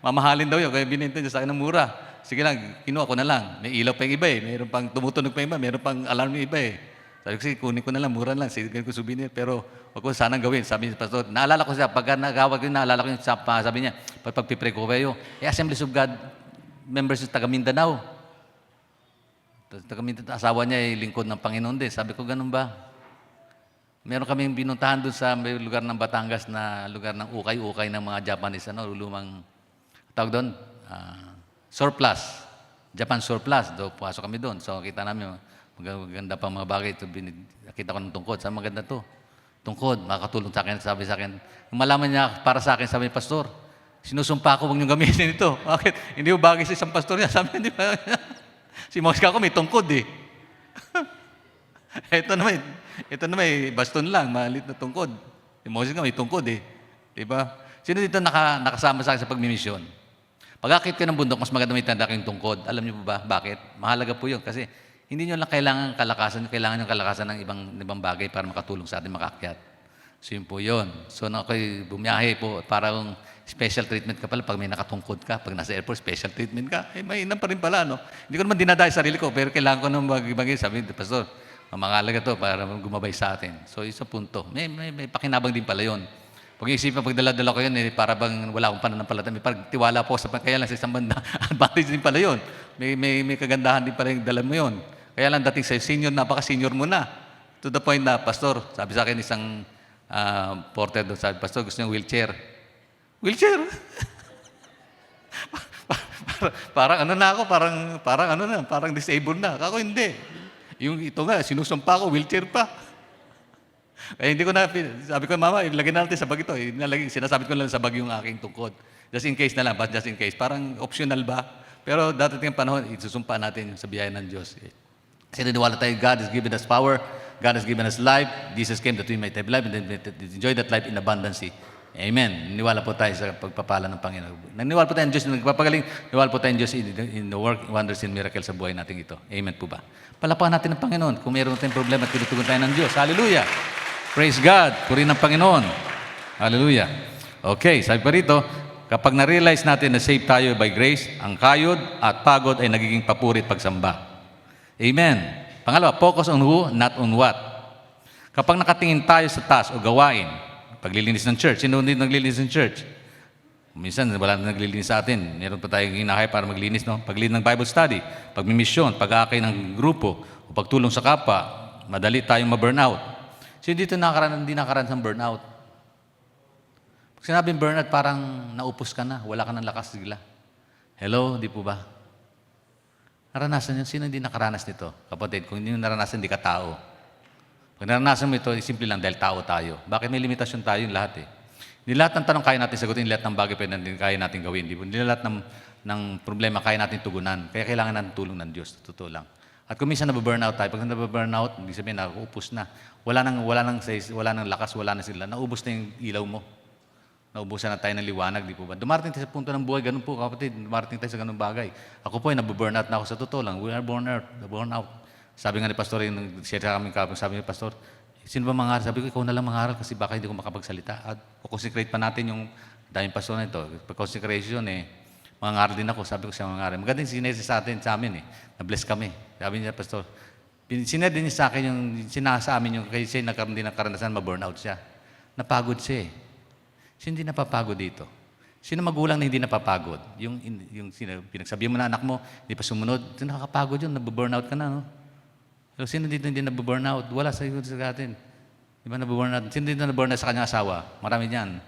mamahalin daw yun, kaya binenta niya sa akin ng mura. Sige lang, kinuha ko na lang. May ilaw pa yung iba eh. Mayroon pang tumutunog pa yung iba, mayroon pang alarm yung iba eh. Sabi ko, sige, kunin ko na lang, mura lang. Sige ko souvenir, pero huwag ko sanang gawin. Sabi ni Pastor, naalala ko siya, pagka nagawag yun, naalala ko yung sabi niya, pagpipray ko kayo, Assemblies of God members yung taga Mindanao. Taga Mindanao, asawa niya ay lingkod ng Panginoon din. Sabi ko, ganun ba? Meron kaming binuntahan doon sa may lugar ng Batangas na lugar ng ukay-ukay ng mga Japanese, lumang, tawag doon, surplus. Japan surplus. Pasok kami doon. So, kita namin, Maganda pa mga bagay. Ito, nakita ko ng tungkod. Saan maganda to? Tungkod, makakatulong sa akin. Sabi sa akin, nung malaman niya para sa akin, sabi ni Pastor, sinusumpa ko, huwag niyong gamitin ito. Bakit? Hindi mo bagay sa isang pastor niya. Sabi niya, di ba? Si Mosca ko may tungkod eh. ito naman, may baston lang, maliit na tungkod. Si Mosca may tungkod eh. Di ba? Sino dito nakasama sa akin sa pagmimisyon? Pag-akit ka ng bundok, mas maganda may tanda kayong tungkod. Alam niyo ba bakit? Mahalaga po yun kasi hindi nyo lang kailangan yung kalakasan ng ibang bagay para makatulong sa atin makakyat. So yun po yun. So nung ako'y bumiyahe po, parang special treatment ka pala pag may nakatungkod ka. Pag nasa airport, special treatment ka. Mainam pa rin pala, no? Hindi ko naman dinadayo sarili ko, pero kailangan ko nang bagay. Sabi, Pastor, mamangalaga to para gumabay sa atin. So isa punto. May pakinabang din pala yun. Pag iisipin, pag dala-dala ko yun, para bang wala akong pananampalataya. May pagtiwala po sa kaya lang sa isang banda. Advantage din pala yun. May kagandahan din pala yung dala mo yun. Kaya lang dating sa'yo, napaka-senior mo na. To the point na, Pastor, sabi sa akin isang porter doon, sabi, Pastor, gusto niya wheelchair. Wheelchair? parang ano na ako, parang disabled na. Ako hindi. Yung ito nga, sinusumpa ko, wheelchair pa. Hindi ko na, sabi ko, Mama, ilagay natin sa bag ito. Sinasabi ko lang sa bag yung aking tungkod. Just in case na lang, just in case. Parang optional ba? Pero dadating ang panahon, isusumpa natin yung sa biyaya ng Diyos. Kasi naniwala tayo, God has given us power, God has given us life, Jesus came that we might have life, and then enjoy that life in abundance. Amen. Naniwala po tayo sa pagpapala ng Panginoon. Naniwala po tayo ng Diyos na nagpapagaling, naniwala po tayo ng Diyos in the work, wonders, and miracles sa buhay natin ito. Amen po ba? Palapakan natin ng Panginoon kung mayroon tayong problema at tinutugon tayo ng Diyos. Hallelujah! Praise God! Purihin ng Panginoon. Hallelujah! Okay, sabi pa rito, kapag na-realize natin na saved tayo by grace, ang kayod at pagod ay nagiging papuri at pagsamba. Amen. Pangalawa, focus on who, not on what. Kapag nakatingin tayo sa task o gawain, paglilinis ng church, sino hindi naglilinis ng church? Minsan, wala na naglilinis sa atin. Meron pa tayong hinahay para maglinis, no? Paglinis ng Bible study, pagmimisyon, pag-aakay ng grupo, o pagtulong sa kapwa, madali tayong ma-burnout. So, dito hindi nakaranas ng burnout. Pag sinabing burnout, parang naupos ka na, wala ka ng lakas bigla. Hello, di po ba? Naranasan yun. Sino hindi nakaranas nito? Kapatid, kung hindi naranasan, hindi ka tao. Pag naranasan mo ito, simple lang dahil tao tayo. Bakit may limitasyon tayo yung lahat eh? Hindi lahat ng tanong kaya natin sagutin, hindi lahat ng bagay kaya natin gawin. Hindi lahat ng problema kaya natin tugunan. Kaya kailangan natin tulong ng Diyos. Totoo lang. At kung minsan nababurnout tayo, pag nababurnout, ibig sabihin, nakuupos na. Wala nang lakas, wala na sila. Naubos na yung ilaw mo. Naubusan na tayo ng liwanag, di po ba? Dumarating tayo sa punto ng buhay, ganun po, kapatid. Dumarating tayo sa ganung bagay. Ako po, nababurnout na ako sa totoo lang. We are burnout. Sabi nga ni Pastor, share sa kami kapag sabi ni Pastor, sino ba mangaral? Sabi ko, ikaw na lang mangaral kasi baka hindi ko makapagsalita. At consecrate pa natin yung daming pastor na ito. Pag-consecration, mangaral din ako. Sabi ko siya mangaral. Magandang sinesi sa amin. Na-bless kami. Sabi niya, Pastor, sined din niya sa akin sinasa amin yung kasi siya nagkaroon din ng karanasan, ma-burnout siya. Napagod siya Sino hindi napapagod dito? Sino magulang na hindi napapagod? Yung pinagsabihan mo na anak mo, hindi pa sumunod, nakakapagod yun, nababurnout ka na, no? So, sino dito hindi nababurnout? Wala sa atin. Di ba nababurnout? Sino dito nababurnout sa kanyang asawa? Marami dyan.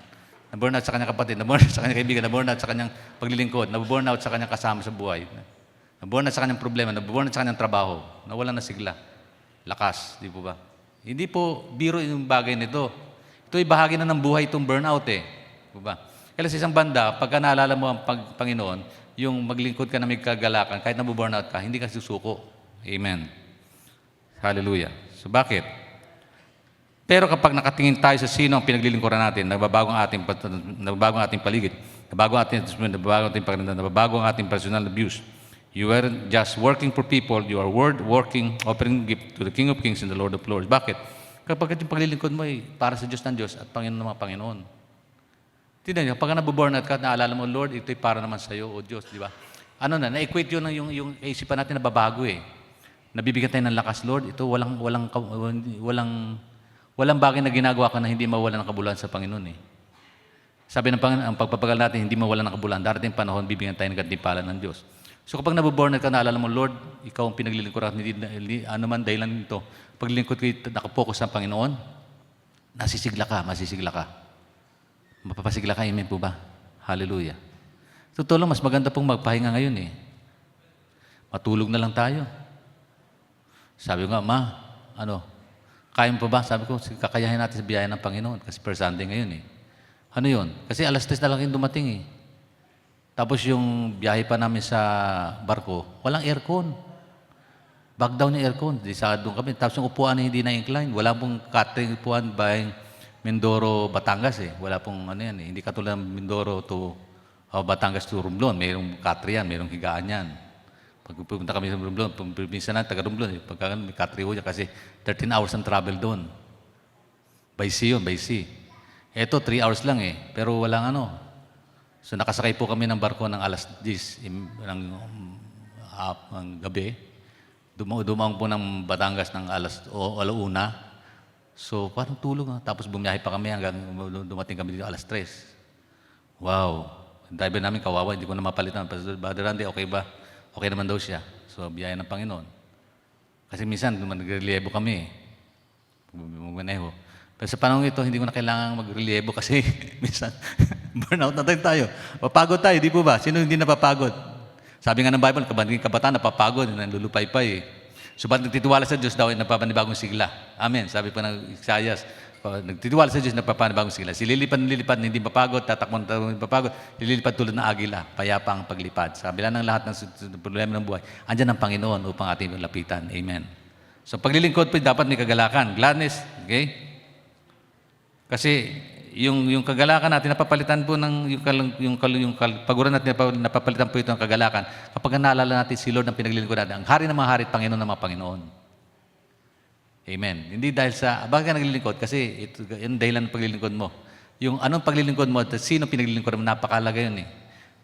Nababurnout sa kanyang kapatid, nababurnout sa kanyang kaibigan, nababurnout sa kanyang paglilingkod, nababurnout sa kanyang kasama sa buhay. Nababurnout sa kanyang problema, nababurnout sa kanyang trabaho. Nawala na sigla. Lakas, di po ba? Hindi po biro yung bagay nito. Ito'y bahagi na ng buhay itong burnout Diba? Kaya sa isang banda, pagka naalala mo ang Panginoon, yung maglingkod ka na may kagalakan, kahit nabuburnout ka, hindi ka susuko. Amen. Hallelujah. So bakit? Pero kapag nakatingin tayo sa sino ang pinaglilingkuran natin, nagbabago ang ating paligid, nagbabago ang ating personal abuse. You aren't just working for people, you are working, offering gift to the King of Kings and the Lord of Lords. Bakit? Kapag yung paglilingkod mo para sa Diyos ng Diyos at Panginoon ng mga Panginoon. Tignan niyo, pag nabuburnout ka, naalala mo, Lord, ito'y para naman sa iyo, O Diyos, di ba? Na-equate yun yung isipan natin na babago Nabibigyan tayo ng lakas, Lord. Ito, walang bagay na ginagawa ka na hindi mawala ng kabuluhan sa Panginoon Sabi ng Panginoon, ang pagpapagal natin, hindi mawala ng kabuluhan. Darating panahon, bibigyan tayo ng gantimpala ng Diyos. So kapag nabuburnout ka, naalala mo, Lord, ikaw ang pinaglilingkuran, hindi man dahilan nito. Paglilingkod ko, nakapokus sa Panginoon, masisigla ka. Mapapasigla ka, amen po ba? Hallelujah. Totoo lang, mas maganda pong magpahinga ngayon Matulog na lang tayo. Sabi ko nga, Ma, kaya mo pa ba? Sabi ko, "Sige, kakayahin natin sa biyaya ng Panginoon kasi per Sunday ngayon eh." Ano yun? Kasi alas 3 na lang yung dumating eh. Tapos yung biyahe pa namin sa barko, walang aircon. Back down yung aircon. Di sa doon kami. Tapos yung upuan na hindi na-incline. Wala pong catering upuan by Mindoro, Batangas eh. Wala pong ano yan eh. Hindi katulad ng Mindoro to Batangas to Romblon. Mayroong catering yan, mayroong higaan yan. Pag pupunta kami sa Romblon, minsan na taga Romblon eh. Pagka may catering yan kasi 13 hours ang travel doon. By sea yun, by sea. Eto, 3 hours lang eh. Pero walang ano. So nakasakay po kami ng barko ng alas 10 ng gabi. Dumaong po ng Batangas ng alauna. So parang tulog na. Tapos bumiyahe pa kami hanggang dumating kami dito alas 3. Wow. Ang driver namin kawawa, hindi ko na mapalitan. Brother Randy, okay ba? Okay naman daw siya. So biyaya ng Panginoon. Kasi minsan nag-reliebo kami eh. Magmaneho. Pero sa panahon ito, hindi ko na kailangan mag-reliebo kasi minsan burnout na tayo. Mapagod tayo, di po ba? Sino hindi napapagod? Sabi nga ng Bible, kabataan napapagod, nalulupay-pay eh. Subalit nagtitiwala sa Diyos daw ay napapanibagong sigla. Amen. Sabi pa ng Isaias, nagtitiwala sa Diyos napapanibagong sigla. Sililipad, hindi mapagod, tatakbo, hindi mapagod, lilipad tulad ng agila, payapa ang paglipad. Sabi lang ng lahat ng problema ng buhay, andyan ang Panginoon upang ating lapitan. Amen. So paglilingkod po dapat may kagalakan, gladness, okay? Kasi yung kagalakan natin napapalitan po ng paguran natin napapalitan po ito ng kagalakan kapag naalala natin si Lord ang pinaglilingkod natin, ang hari ng mga hari at Panginoon ng mga Panginoon. Amen. Hindi dahil sa bakit ka naglilingkod kasi ito yung dahilan ng paglilingkod mo. Yung anong paglilingkod mo, sino pinaglilingkod mo, napakalaga yun eh.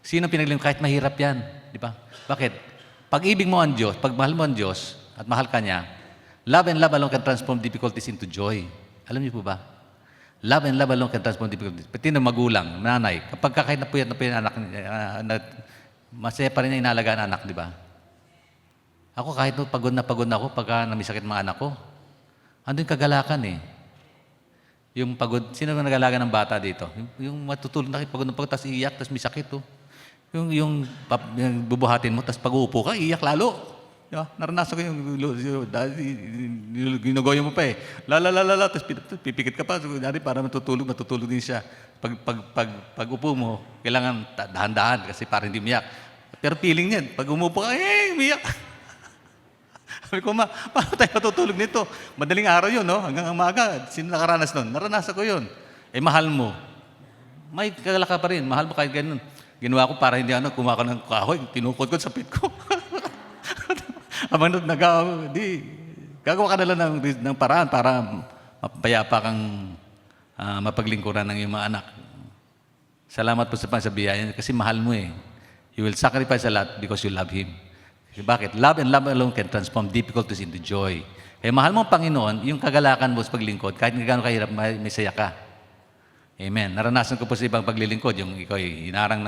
Sino pinaglilingkod kahit mahirap yan, di ba? Bakit? Pag-ibig mo ang Diyos, pag mahal mo ang Diyos at mahal ka niya, love and love alone can transform difficulties into joy. Alam niyo po ba? Love and love alone can transform difficulties. Pati na magulang, nanay, kapag kahit napuyat na anak, masaya pa rin na inalagaan ang anak, di ba? Ako kahit pagod na ako pagka namisakit mga anak ko, andun kagalakan eh. Yung pagod, sino ba nag-alaga ng bata dito? Yung matutulog na pagod na pagod, tapos iiyak, tapos may sakit oh. Yung bubuhatin mo, tapos pag-uupo ka, iiyak lalo. Yeah, naranasan ko yung ginugoyo mo pa eh. Tapos pipikit ka pa. Dari para matutulog din siya. Pag upo mo, kailangan dahan-dahan kasi para hindi umiyak. Pero feeling niya, pag umupo ka, umiyak. Sabi ko, paano tayo matutulog nito? Madaling araw yun, no? Hanggang umaga. Sino nakaranas nun? Naranasan ko yun. Mahal mo. May kagalaka pa rin. Mahal mo kahit ganun. Ginawa ko para hindi kumaka ng kahoy. Tinukod ko sa pit ko. Habang gagawa ka na lang ng paraan para mapayapa kang mapaglingkuran ng iyong mga anak. Salamat po sa biyaya kasi mahal mo eh. You will sacrifice a lot because you love Him. Bakit? Love and love alone can transform difficulties into joy. Kaya mahal mo ang Panginoon, yung kagalakan mo sa paglingkod, kahit gaano kahirap, may saya ka. Amen. Naranasan ko po sa ibang paglilingkod, yung ikaw ay hinarang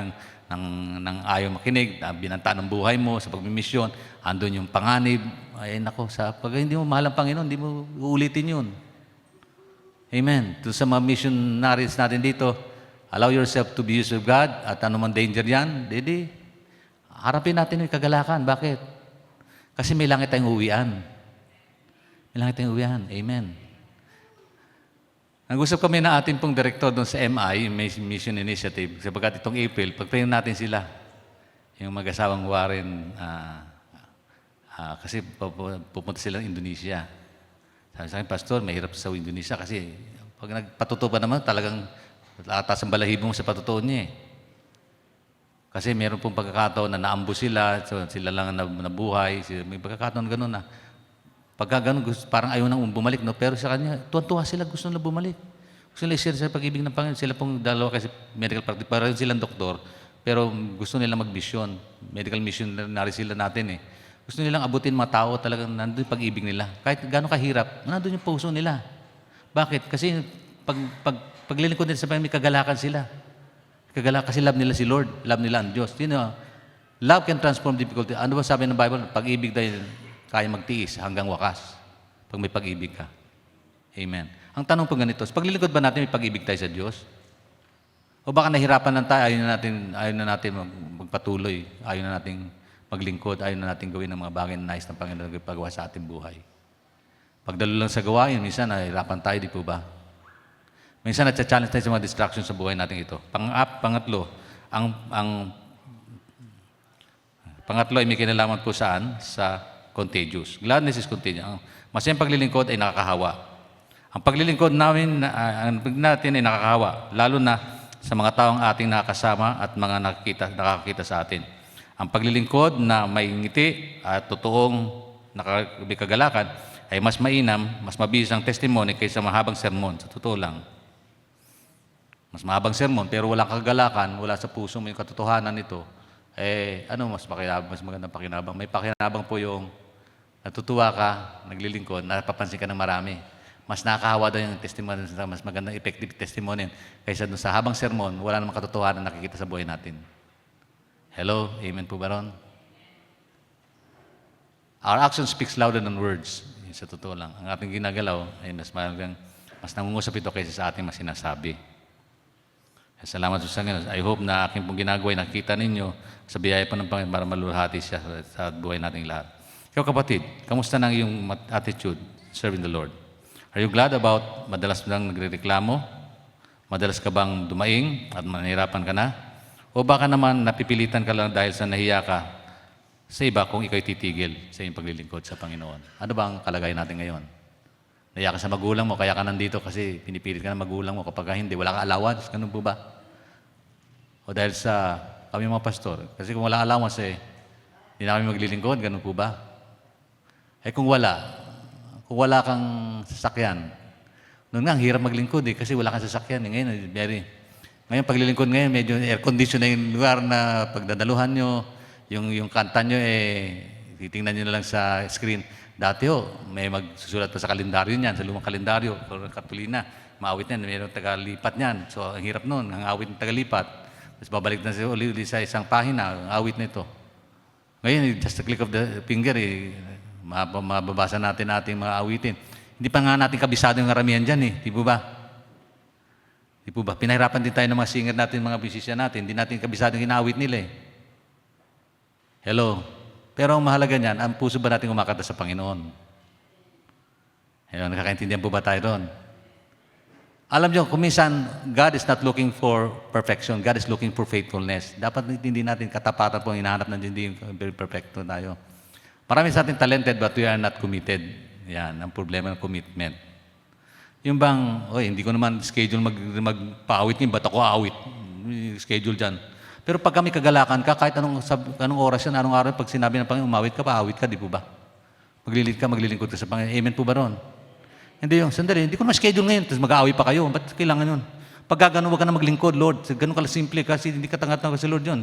ng ayaw makinig, binanta ng buhay mo sa pagmimisyon, andun yung panganib, ay nako, pag hindi mo mahal ang Panginoon, hindi mo uulitin yun. Amen. To sa mga missionaries natin dito, allow yourself to be used of God at anumang danger yan, harapin natin yung kagalakan. Bakit? Kasi may langit tayong uwian. May langit tayong uwian. Amen. Nag-usap kami na ating pong direktor doon sa MI, Mission Initiative, sapagkat itong April, pagpayin natin sila, yung mag-asawang Warren, kasi pupunta sila ng Indonesia. Sabi sa akin, Pastor, mahirap sa Indonesia kasi pag nagpatuto pa naman, talagang atas ang balahibo mo sa patutuo niya eh. Kasi meron pong pagkakataon na naambo sila, so sila lang nabuhay, may pagkakataon gano'n na. Pagka ganun, parang ayaw nang bumalik, no? Pero sa kanya, tuwan-tuwa sila, gusto nila bumalik. Gusto nila i-share sa pag-ibig ng Panginoon. Sila pong dalawa kasi medical practice, parang silang doktor, pero gusto nila mag-mission. Medical missionary sila natin eh. Gusto nilang abutin mga tao, talagang nandun yung pag-ibig nila. Kahit gano'ng kahirap, nandun yung puso nila. Bakit? Kasi paglilingkod nila sa Panginoon, may kagalakan sila. Kasi love nila si Lord, love nila ang Diyos. Love can transform difficulty. Ano ba sabi ng Bible? Pag-ibig tayo, kaya magtiis hanggang wakas pag may pag-ibig ka. Amen. Ang tanong po ganito, paglilingkod ba natin may pag-ibig tayo sa Diyos? O baka nahirapan lang tayo, ayaw na natin magpatuloy, ayaw na natin maglingkod, ayaw na natin gawin ang mga bagay na nais ng Panginoon na ipagawa sa ating buhay. Pagdalo lang sa gawain, minsan nahihirapan tayo, di po ba? Minsan na-challenge tayo sa mga distractions sa buhay natin ito. Pangatlo, ang pangatlo ay may kinalaman po saan? Sa contagious. Gladness is contagious. Ang masayang paglilingkod ay nakakahawa. Ang paglilingkod natin ay nakakahawa, lalo na sa mga taong ating nakakasama at mga nakakita sa atin. Ang paglilingkod na may ngiti at totoong may kagalakan ay mas mainam, mas mabis ang testimony kaysa mahabang sermon. Sa totoo lang. Mas mahabang sermon, pero walang kagalakan, wala sa puso mo yung katotohanan nito, mas magandang pakinabang. May pakinabang po yung natutuwa ka, naglilingkod, napapansin ka ng marami. Mas nakakahawa daw yung testimony, mas magandang effective testimony kaysa dun sa habang sermon, wala namang katotohanan nakikita sa buhay natin. Hello? Amen po ba ron? Our action speaks louder than words. Sa totoo lang. Ang ating ginagalaw ay mas nangungusap ito kaysa sa ating mas sinasabi. Salamat sa Panginoon. I hope na aking pong ginagawa ay nakita ninyo sa biyaya pa ng Panginoon para malulhati siya sa buhay nating lahat. Ikaw kapatid, kamusta na yung attitude serving the Lord? Are you glad about madalas lang nagrereklamo? Madalas ka bang dumaing at manahirapan ka na? O baka naman napipilitan ka lang dahil sa nahiya ka sa iba kung ikaw'y titigil sa iyong paglilingkod sa Panginoon? Ano ba ang kalagayan natin ngayon? Nahiya ka sa magulang mo, kaya ka nandito kasi pinipilit ka ng magulang mo. Kapag hindi, wala ka allowance. Ganun po ba? O dahil sa kami mga pastor, kasi kung wala allowance hindi na kami maglilingkod. Ganun po ba? Kung wala kang sasakyan, noon nga, ang hirap maglingkod kasi wala kang sasakyan. Ngayon, paglilingkod ngayon, medyo air-condition na yung lugar na pagdadaluhan nyo, yung kanta nyo, titingnan nyo na lang sa screen. Dati may magsusulat pa sa kalendaryo niyan, sa lumang kalendaryo, Katulina, maawit niyan, mayroong tagalipat niyan. So, ang hirap noon, ang awit ng tagalipat. Tapos babalik na siya uli sa isang pahina, ang awit na ito. Ngayon, just a click of the finger, mababasa natin ating mga awitin. Hindi pa nga natin kabisado yung karamihan dyan Di po ba? Di po ba? Pinahirapan din tayo ng mga singer natin, mga musician natin. Hindi natin kabisado yung inaawit nila Hello? Pero ang mahalaga niyan, ang puso ba natin kumakanta sa Panginoon? Hello, nakakaintindihan po ba tayo doon? Alam niyo, kung minsan, God is not looking for perfection. God is looking for faithfulness. Dapat hindi natin katapatan po ang hinahanap na hindi very perfecto tayo. Marami sa atin talented but we are not committed. Yan, ang problema ng commitment. Yung bang, hindi ko naman schedule magpa-awit niyo, ba't ako awit? Schedule dyan. Pero pag kami kagalakan ka, kahit anong oras yan, anong araw, pag sinabi ng Panginoon, umawit ka, paawit ka, di po ba? Maglilingkod ka sa Panginoon. Amen po ba ron? Hindi sandali, hindi ko ma-schedule ngayon, tapos mag-aaway pa kayo. Ba't kailangan yun? Pag gano'n, huwag ka na maglingkod, Lord. Ganun ka simple kasi hindi ka tangat na kasi Lord yun.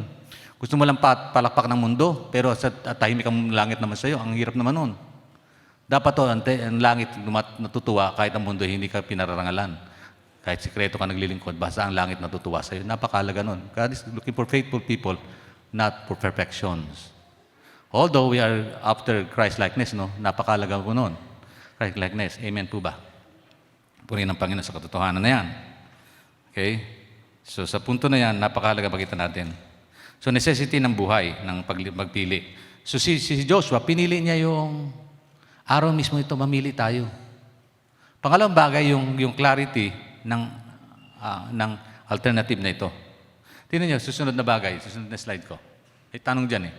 Gusto mo lang palakpak ng mundo, pero sa tahimik ang langit naman sa'yo. Ang hirap naman nun. Dapat ang langit natutuwa kahit ang mundo hindi ka pinararangalan. Kahit sikreto ka naglilingkod, basta ang langit natutuwa sa'yo. Napakalaga nun. God is looking for faithful people, not for perfections. Although we are after Christ-likeness, napakalaga po nun. Christ-likeness. Amen po ba? Purihin ng Panginoon sa katotohanan na yan. Okay? So sa punto na yan, napakalaga pakita natin. So necessity ng buhay, ng pagpili. So si Joshua, pinili niya yung araw mismo ito, mamili tayo. Pangalawang bagay, yung clarity ng alternative na ito. Tingnan niyo, susunod na bagay, susunod na slide ko. May tanong dyan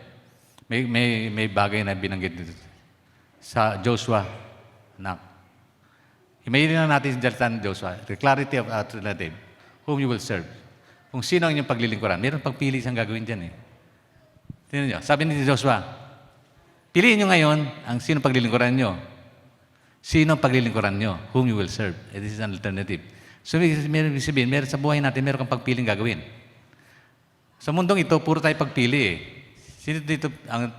May bagay na binanggit dito. Sa Joshua, himayin na natin sa Jalatan Joshua, the clarity of alternative, whom you will serve. Kung sino ang inyong paglilingkuran. Meron pagpili siyang gagawin dyan Tingnan niyo, sabi ni Joshua, piliin niyo ngayon ang sino paglilingkuran niyo. Sino ang paglilingkuran niyo? Whom you will serve. This is an alternative. So, meron sa buhay natin, meron kang pagpiling gagawin. Sa mundong ito, puro tayo pagpili Sino dito ang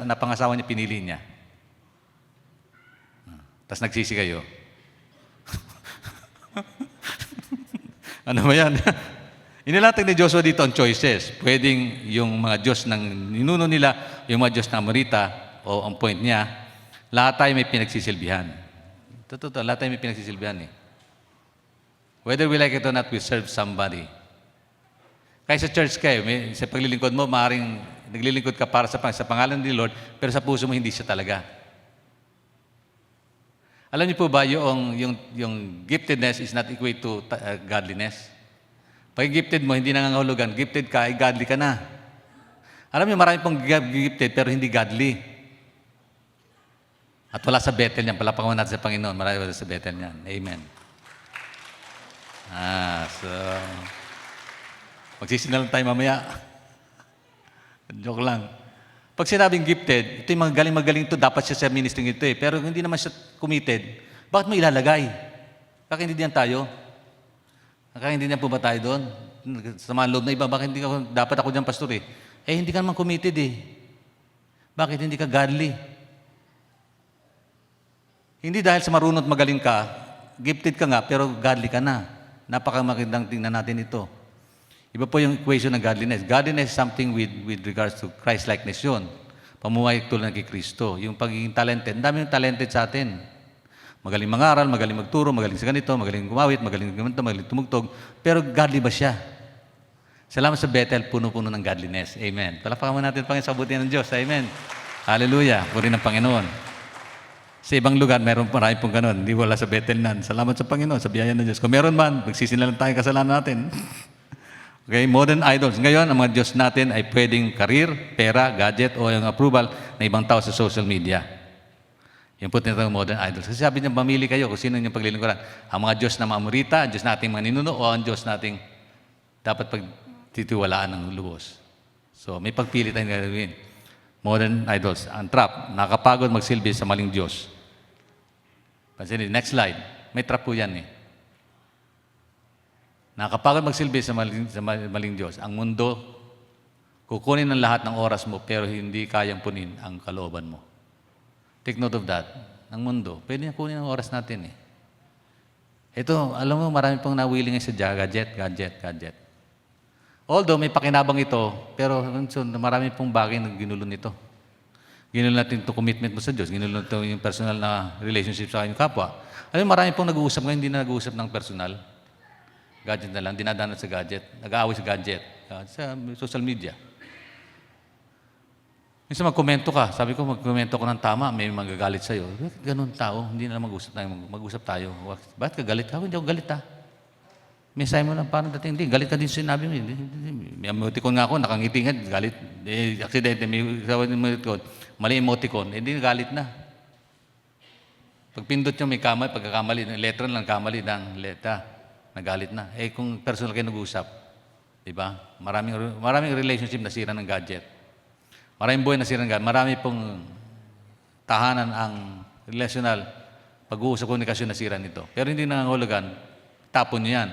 napangasawa niya, pinili niya? Tapos nagsisi kayo. Ano ba yan? Inilatag ni Joshua dito ang choices. Pwedeng yung mga Diyos ng ninuno nila, yung mga Diyos ng Amorita, o ang point niya, lahat tayo may pinagsisilbihan. Totoo, lahat tayo may pinagsisilbihan Whether we like it or not, we serve somebody. Kaya sa church kayo, sa paglilingkod mo, maaaring naglilingkod ka para sa pangalan ni Lord, pero sa puso mo hindi siya talaga. Alam niyo po ba yung giftedness is not equate to godliness? Pag gifted mo, hindi nangangahulugan. Gifted ka, ay godly ka na. Alam niyo, marami pong gifted pero hindi godly. At wala sa Bethel niyan. Palapangan natin sa Panginoon. Marami wala sa Bethel niyan. Amen. So, magsisinal tayo mamaya. Joke lang. Pag sinabing gifted, ito yung mga galing-magaling ito, dapat siya sa ministry ito eh. Pero hindi naman siya committed. Bakit mo ilalagay? Kakaintindihan tayo. Kakaintindihan po ba tayo doon? Sa mga loob na iba, bakit hindi ka, dapat ako dyan, pastor eh. Hindi ka naman committed eh. Bakit hindi ka godly? Hindi dahil sa marunot magaling ka, gifted ka nga, pero godly ka na. Napakamagandang tingnan natin ito. Iba po yung equation ng godliness. Godliness is something with regards to Christ-likeness yun. Pamuhay tulad ng kay Kristo. Yung pagiging talented. Ang dami yung talented sa atin. Magaling mangaral, magaling magturo, magaling sa ganito, magaling gumawit, magaling gumanto, magaling tumugtog. Pero godly ba siya? Salamat sa Bethel, puno-puno ng godliness. Amen. Palakpakan mo natin, Panginoon, sa kabutihan ng Diyos. Amen. Hallelujah. Puri ng Panginoon. Sa ibang lugar, meron marami pong ganun. Hindi wala sa Bethel nan. Salamat sa Panginoon, sa biyaya ng Diyos. Kung meron man, magsisilalan tayong kasalanan natin. Okay, modern idols. Ngayon, ang mga Diyos natin ay pwedeng career, pera, gadget, o yung approval ng ibang tao sa social media. Yung po tinatawag modern idols. Kasi sabi niya, mamili kayo kung sino yung paglilingkuran. Ang mga Diyos na maamurita, ang Diyos nating maninuno, o ang Diyos nating dapat pagtitiwalaan ng lubos. So, may pagpili tayong gagawin. Modern idols. Ang trap, nakakapagod magsilbi sa maling Diyos. Pansinin, next slide. May trap po yan eh. Nakakapagod magsilbi sa maling Diyos. Ang mundo, kukunin ng lahat ng oras mo pero hindi kayang punin ang kalooban mo. Take note of that. Ang mundo, pwede niya kunin ang oras natin eh. Ito, alam mo, marami pong nawiling sa gadget. Although may pakinabang ito, pero marami pong bagay na ginulo nito. Ginulo natin ito commitment mo sa Diyos. Ginulo natin yung personal na relationship sa kanyang kapwa. Alam mo, marami pong nag-uusap ngayon, hindi na nag-uusap ng personal. Gadget na lang, dinadanan sa gadget. Nag-aaway sa gadget. Sa social media. Minsan magkomento ka. Sabi ko, magkomento ko ng tama, may magagalit sa'yo. Ganun tao, hindi na mag-usap tayo. Bakit ka galit? Hindi ako galit Mensahe mo lang, paano dating? Hindi, galit ka din sinabi mo. May emoticon nga ako, nakangiti nga, galit. Aksidente, may emoticon. Mali emoticon, hindi galit na. Pag pindot nyo, may pagkakamali, letra lang, kamali ng letra. Nagalit na. Kung personal kayo nag-uusap, di ba? Maraming relationship nasira ng gadget. Maraming buhay nasira ng gadget. Marami pong tahanan ang relational pag-uusap, komunikasyon nasira nito. Pero hindi nangangahulugan, tapon nyo yan.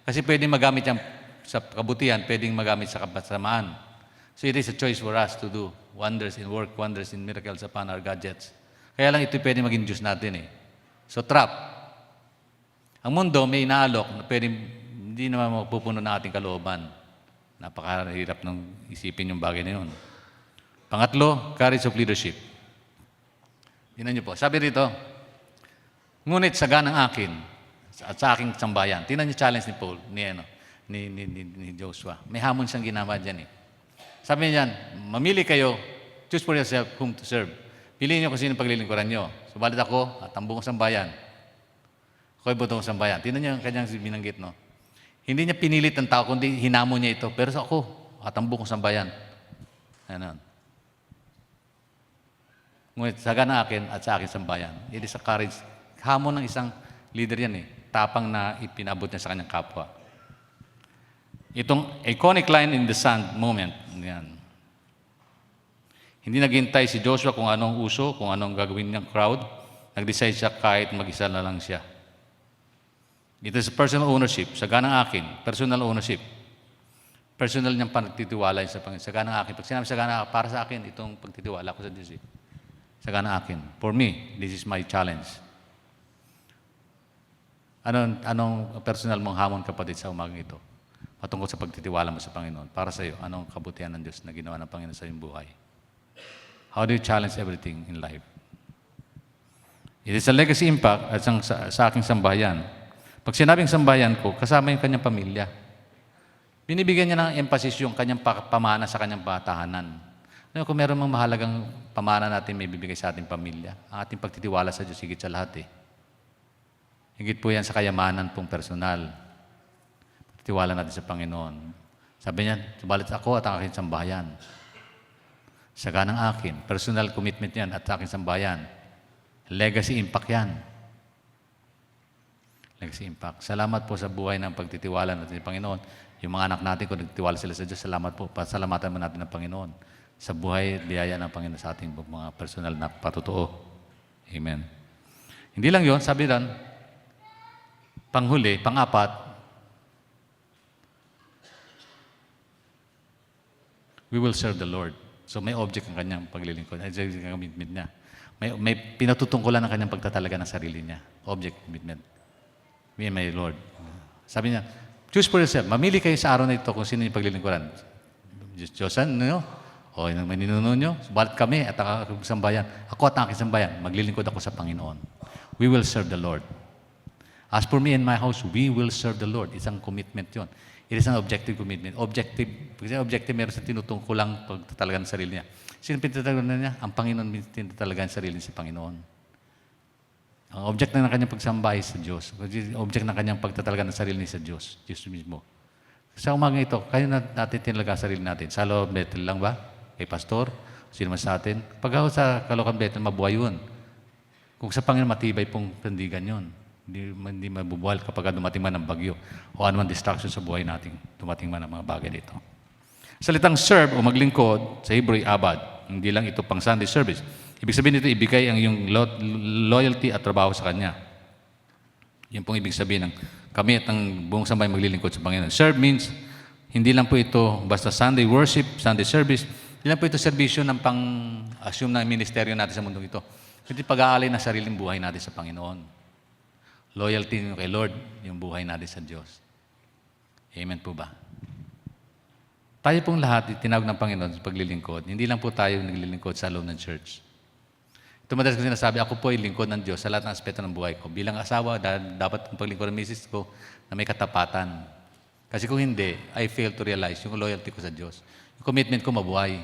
Kasi pwedeng magamit yan sa kabutihan, pwedeng magamit sa kasamaan. So it is a choice for us to do wonders in work, wonders in miracles upon our gadgets. Kaya lang ito pwedeng maging Diyos natin eh. So trap. Ang mundo may inaalok na pwedeng hindi naman mapupuno ng ating kalooban. Napakahirap ng isipin yung bagay na yun. Pangatlo, courage of leadership. Tingnan niyo po. Sabi rito, ngunit saganang akin at sa aking sambayan. Tingnan niyo challenge ni Paul, ni Joshua. May hamon siyang ginawa dyan eh. Sabi niya dyan, mamili kayo, choose for yourself whom to serve. Piliin niyo kung sino paglilingkuran niyo. Subalit ako at ang buong sambayan. Ako'y butong sambayan. Tingnan niyo ang kanyang binanggit, no? Hindi niya pinilit ang tao, kundi hinamo niya ito. Pero sa ako at ang buong sambayan. Ano? Ngunit sagana akin at sa akin sambayan. It is a courage. Hamon ng isang leader yan eh. Tapang na ipinabot niya sa kanyang kapwa. Itong iconic line in the sand moment. Yan. Hindi naghintay si Joshua kung anong uso, kung anong gagawin ng crowd. Nag-decide siya kahit mag-isa na lang siya. It is personal ownership. Saganang akin. Personal ownership. Personal niyang pagtitiwala sa Panginoon. Saganang akin. Pag sinabi saganang para sa akin, itong pagtitiwala ko sa Diyos. Saganang akin. For me, this is my challenge. Anong personal mong hamon, kapatid, sa umagang ito? Patungkol sa pagtitiwala mo sa Panginoon. Para sa iyo, anong kabutihan ng Diyos na ginawa ng Panginoon sa iyong buhay? How do you challenge everything in life? It is a legacy impact at sa aking sambayan. Pag sinabing sambayan ko, kasama yung kanyang pamilya. Binibigyan niya ng emphasis yung kanyang pamana sa kanyang tahanan. Kung meron mang mahalagang pamana natin may bibigay sa ating pamilya, ang ating pagtitiwala sa Diyos higit sa lahat eh. Higit po yan sa kayamanan pong personal. Tiwala natin sa Panginoon. Sabi niya, subalit ako at ang aking sambahayan. Saka ng akin, personal commitment yan at sa aking sambahayan. Legacy impact yan. Legacy impact. Salamat po sa buhay ng pagtitiwala natin sa Panginoon. Yung mga anak natin, kung nagtiwala sila sa Diyos, salamat po. Pasalamatan mo natin ng Panginoon sa buhay, biyaya ng Panginoon sa ating mga personal na patotoo. Amen. Hindi lang yon, sabi rin, panghuli, pang-apat, we will serve the Lord. So may object ang kanyang paglilingkod. Ay, commitment niya. May pinatutungkulan ang kanyang pagtatalaga ng sarili niya. Object, commitment. Me and my Lord. Sabi niya, choose for yourself. Mamili kayo sa araw na ito kung sino yung paglilingkuran. Diyosan, no? O yung maninuno nyo, subalit kami at ang aking sambayan. Ako at ang aking sambayan, maglilingkod ako sa Panginoon. We will serve the Lord. As for me and my house, we will serve the Lord. Isang commitment yon. It is an objective commitment. Objective, kasi objective meron sa tinutungkulang pagtatalaga ng sarili niya. Sino pinatalagan niya? Ang Panginoon pinatalaga ng sarili niya sa Panginoon. Ang object na ng kanyang pagsamba ay sa Diyos. Object ng kanyang pagtatalaga ng sarili niya sa Diyos. Diyos mismo. Sa umaga ito, kayo natin tinalaga sarili natin. Sa loob Bethel lang ba? Kay pastor? Sino man sa atin? Pag ako sa Caloocan Bethel, mabuhay yun. Kung sa Panginoon, matibay pong tindigan yun. Hindi mabubuhal kapag dumating man ng bagyo o anuman distraction sa buhay natin, dumating man ang mga bagay dito. Salitang serve o maglingkod sa Hebrew abad. Hindi lang ito pang Sunday service. Ibig sabihin nito, ibigay ang iyong loyalty at trabaho sa Kanya. Yan pong ibig sabihin ng kami at ang buong sambay maglilingkod sa Panginoon. Serve means, hindi lang po ito basta Sunday worship, Sunday service. Hindi lang po ito serbisyo ng pang-assume na ministeryo natin sa mundong ito. Hindi pag-aalay na sariling buhay natin sa Panginoon. Loyalty nyo kay Lord, yung buhay natin sa Diyos. Amen po ba? Tayo pong lahat, itinawag ng Panginoon sa paglilingkod. Hindi lang po tayo naglilingkod sa loob ng church. Ito madalas ko sinasabi, ako po ay lingkod ng Diyos sa lahat ng aspeto ng buhay ko. Bilang asawa, dapat kong paglingkod ng misis ko na may katapatan. Kasi kung hindi, I fail to realize yung loyalty ko sa Diyos. Yung commitment ko mabuhay.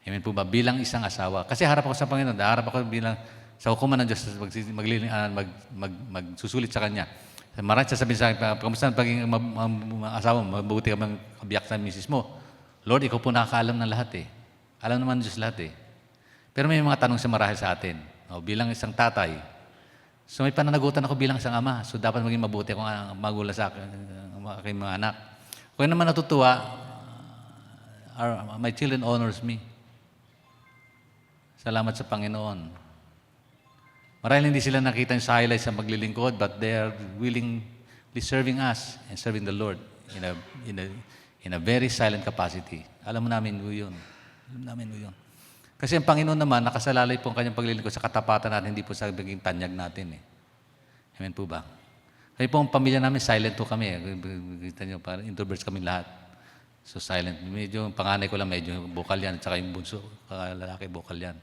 Amen po ba? Bilang isang asawa. Kasi harap ako sa Panginoon, harap ako bilang sa hukuman ng Diyos, magsusulit sa Kanya. Marami sasabihin sa akin, kamusta ang pagiging asawa mo? Mabuti ka bang kabiyak sa misis mo? Lord, ikaw po nakakaalam ng lahat eh. Alam naman ng Diyos lahat eh. Pero may mga tanong sa marahil sa atin. O, bilang isang tatay, so may pananagutan ako bilang isang ama. So dapat maging mabuti akong magulang sa aking mga anak. Kung naman natutuwa, my children honors me. Salamat sa Panginoon. Marahil hindi sila nakita yung sa highlights sa maglilingkod, but they are willingly serving us and serving the Lord in a very silent capacity. Alam mo namin yun. Alam namin yun. Kasi ang Panginoon naman, nakasalalay po ang kanyang paglilingkod sa katapatan natin, hindi po sa maging tanyag natin eh. Amen po ba? Kaya po ang pamilya namin, silent po kami. Kita nyo, parang introverts kami lahat. So silent. Medyo, panganay ko lang, medyo vocal yan. At saka yung bunso, lalaki, vocal yan.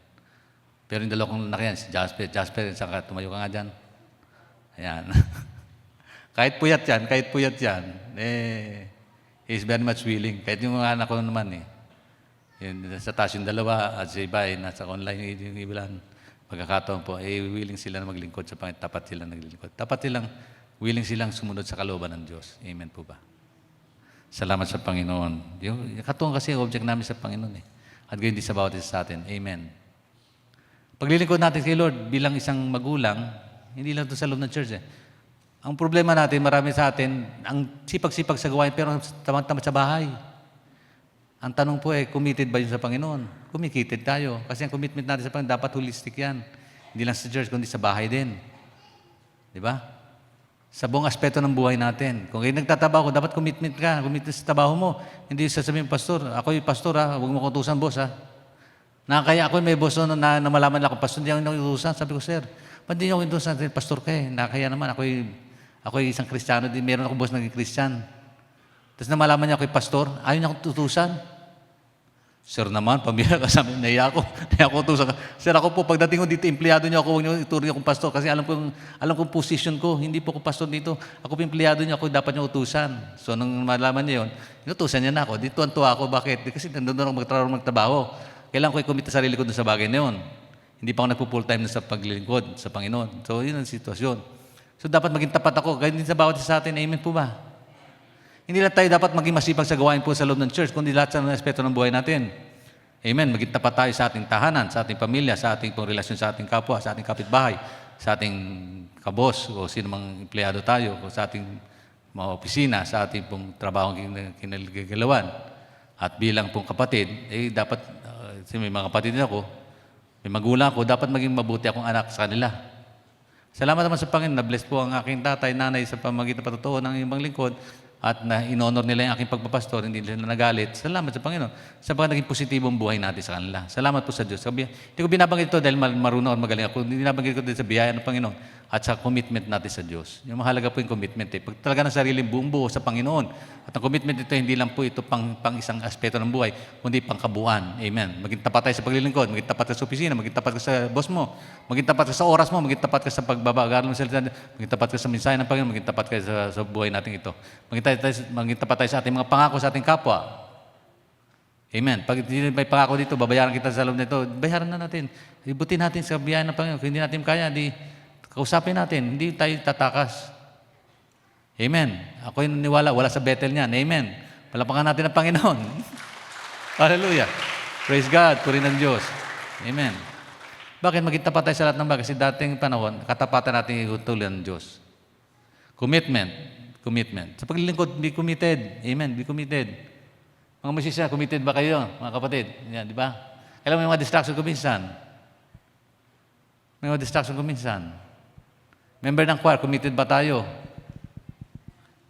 Pero yung dalawa kong lalaki yan, si Jasper. Jasper, saka tumayo ka nga dyan. Ayan. kahit puyat yan, he's very much willing. Kahit yung mga anak ko naman Yun, sa taas yung dalawa, at sa iba, nasa online, yung ilan, pagkakataon po, willing sila na maglingkod sa Panginoon. Tapat sila naglilingkod. Tapat silang, willing silang sumunod sa kalooban ng Diyos. Amen po ba? Salamat sa Panginoon. Yung katuwang kasi object namin sa Panginoon At gayon din sa bawat isa sa atin. Amen. Paglilingkod natin kay Lord bilang isang magulang, hindi lang ito sa loob ng church Ang problema natin, marami sa atin, ang sipag-sipag sa gawain, pero tamad-tamad sa bahay. Ang tanong po committed ba yun sa Panginoon? Committed tayo. Kasi ang commitment natin sa Panginoon, dapat holistic yan. Hindi lang sa church, kundi sa bahay din. Di ba? Sa buong aspeto ng buhay natin. Kung kayo nagtatrabaho, dapat commitment ka. Commitment sa trabaho mo. Hindi sasabihin, pastor, ako yung pastor huwag mo kutusan, boss Nakakaya ako may boss na malaman lang ako, pastor, hindi ako inutusan. Sabi ko, sir, ba't di ako inutusan? Pastor ka Nakakaya naman, ako isang Kristiyano, meron ako boss naging Kristyan. Tapos na malaman niya ako pastor, ayaw niya akong tutusan. Sir naman, pamilya ka sa amin, naiya ako utusan. Sir, ako po, pagdating ko dito, empleyado niyo ako, huwag niyo ituring akong pastor kasi alam kong position ko, hindi po ako pastor dito. Ako po empleyado niyo ako, dapat niyo utusan. So, nung malaman niya yun, inutusan niya na ako. Dito ang tuwa ako, bakit? Kasi nandun ako magtrabaho. Kailangan ko i-commit sa sarili ko dun sa bagay na yun. Hindi pa ako nagpo-full time na sa paglilingkod sa Panginoon. So, yun ang sitwasyon. So, dapat maging tapat ako. Ganyan din sa bawat isa sa atin. Amen po ba? Hindi lang tayo dapat maging masipag sa gawain po sa loob ng church, kundi lahat sa aspeto ng buhay natin. Amen. Maging tapat tayo sa ating tahanan, sa ating pamilya, sa ating pong relasyon sa ating kapwa, sa ating kapitbahay, sa ating kabos, o sino mang empleyado tayo, o sa ating mga opisina, sa ating pong trabaho kinagagalawan. At bilang pong kapatid, dapat, may mga kapatid din ako, may magulang ako, dapat maging mabuti akong anak sa kanila. Salamat naman sa Panginoon, na-bless po ang aking tatay, nanay sa pamagitan ng patutuo ng ibang lingkod, at na in-honor nila yung aking pagpapastor, hindi nila nagalit. Salamat sa Panginoon. Sa mga naging positibong buhay natin sa kanila. Salamat po sa Diyos. Hindi ko binabanggit ito dahil marunong at magaling ako. Hindi binabanggit ko din sa biyaya ng Panginoon at sa commitment natin sa Diyos. Yung mahalaga po yung commitment. Pag talaga ng sariling buong buo sa Panginoon. At ang commitment ito, hindi lang po ito pang isang aspeto ng buhay, kundi pang kabuuan. Amen. Maging tapat tayo sa paglilingkod, maging tapat ka sa opisina, maging tapat ka sa boss mo, maging tapat ka sa oras mo, maging tapat ka sa pagbabagal ng salita, maging tapat ka sa mensahe ng Panginoon, maging tapat ka sa buhay natin ito. Maging tapat tayo sa ating mga pangako sa ating kapwa. Amen. Pag may pangako dito, babayaran kita sa loob nito, bayaran na natin. Ibutin natin sa biyaya ng Panginoon. Kung hindi natin kaya, kausapin natin. Hindi tayo tatakas. Amen. Ako yung naniwala, wala sa Bethel niyan. Amen. Palapakan natin ang Panginoon. Hallelujah. Praise God. Puri ng Diyos. Amen. Bakit maging tapat tayo sa lahat ng bagay? Kasi dating panahon, katapatan natin iutulan ng Diyos. Commitment. Commitment. Sa paglilingkod, be committed. Amen. Be committed. Mga musisya, committed ba kayo, mga kapatid? Yan, di ba? Kailan may mga distraction kuminsan? May mga distraction kuminsan. Member ng choir, committed ba tayo?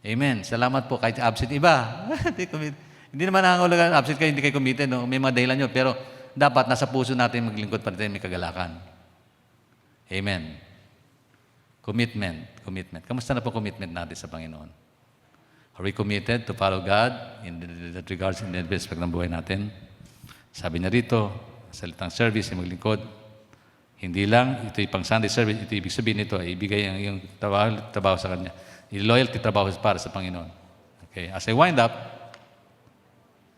Amen. Salamat po. Kahit absent iba. Hindi naman nangangulagan absent kayo, hindi kayo committed. No? May mga dahilan yun. Pero dapat nasa puso natin maglingkod pa rin, may kagalakan. Amen. Commitment. Commitment. Kamusta na po commitment natin sa Panginoon? Are we committed to follow God in that regards, in that respect ng buhay natin? Sabi niya rito, salitang service, yung maglingkod. Hindi lang, ito yung pang Sunday service, ito ibig sabihin nito, ibigay yung trabaho sa Kanya. Loyalty, trabaho para sa Panginoon. Okay. As I wind up,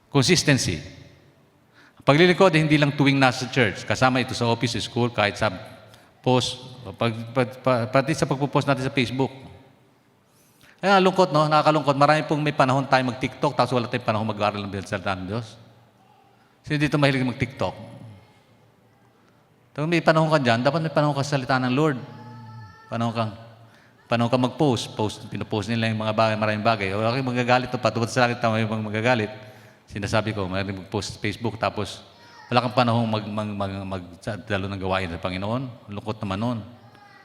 consistency. Paglilingkod, hindi lang tuwing nasa church. Kasama ito sa office, school, kahit sa post, pati sa pagpo-post natin sa Facebook. Kaya lungkot, no? Nakakalungkot. Marami pong may panahon tayo mag-TikTok, tapos wala tayong panahon mag-aaral ng salita ng Diyos. Sino dito mahilig mag-TikTok? Kung may panahon ka dyan, dapat may panahon ka sa salita ng Lord. Panahon ka mag-post. Pinopost nila yung mga bagay, maraming bagay. Wala kayong magagalit. Patubot sa langit, tama yung magagalit. Sinasabi ko, may mag-post sa Facebook, tapos wala kang panahon magdalo ng gawain sa Panginoon. Lungkot naman nun.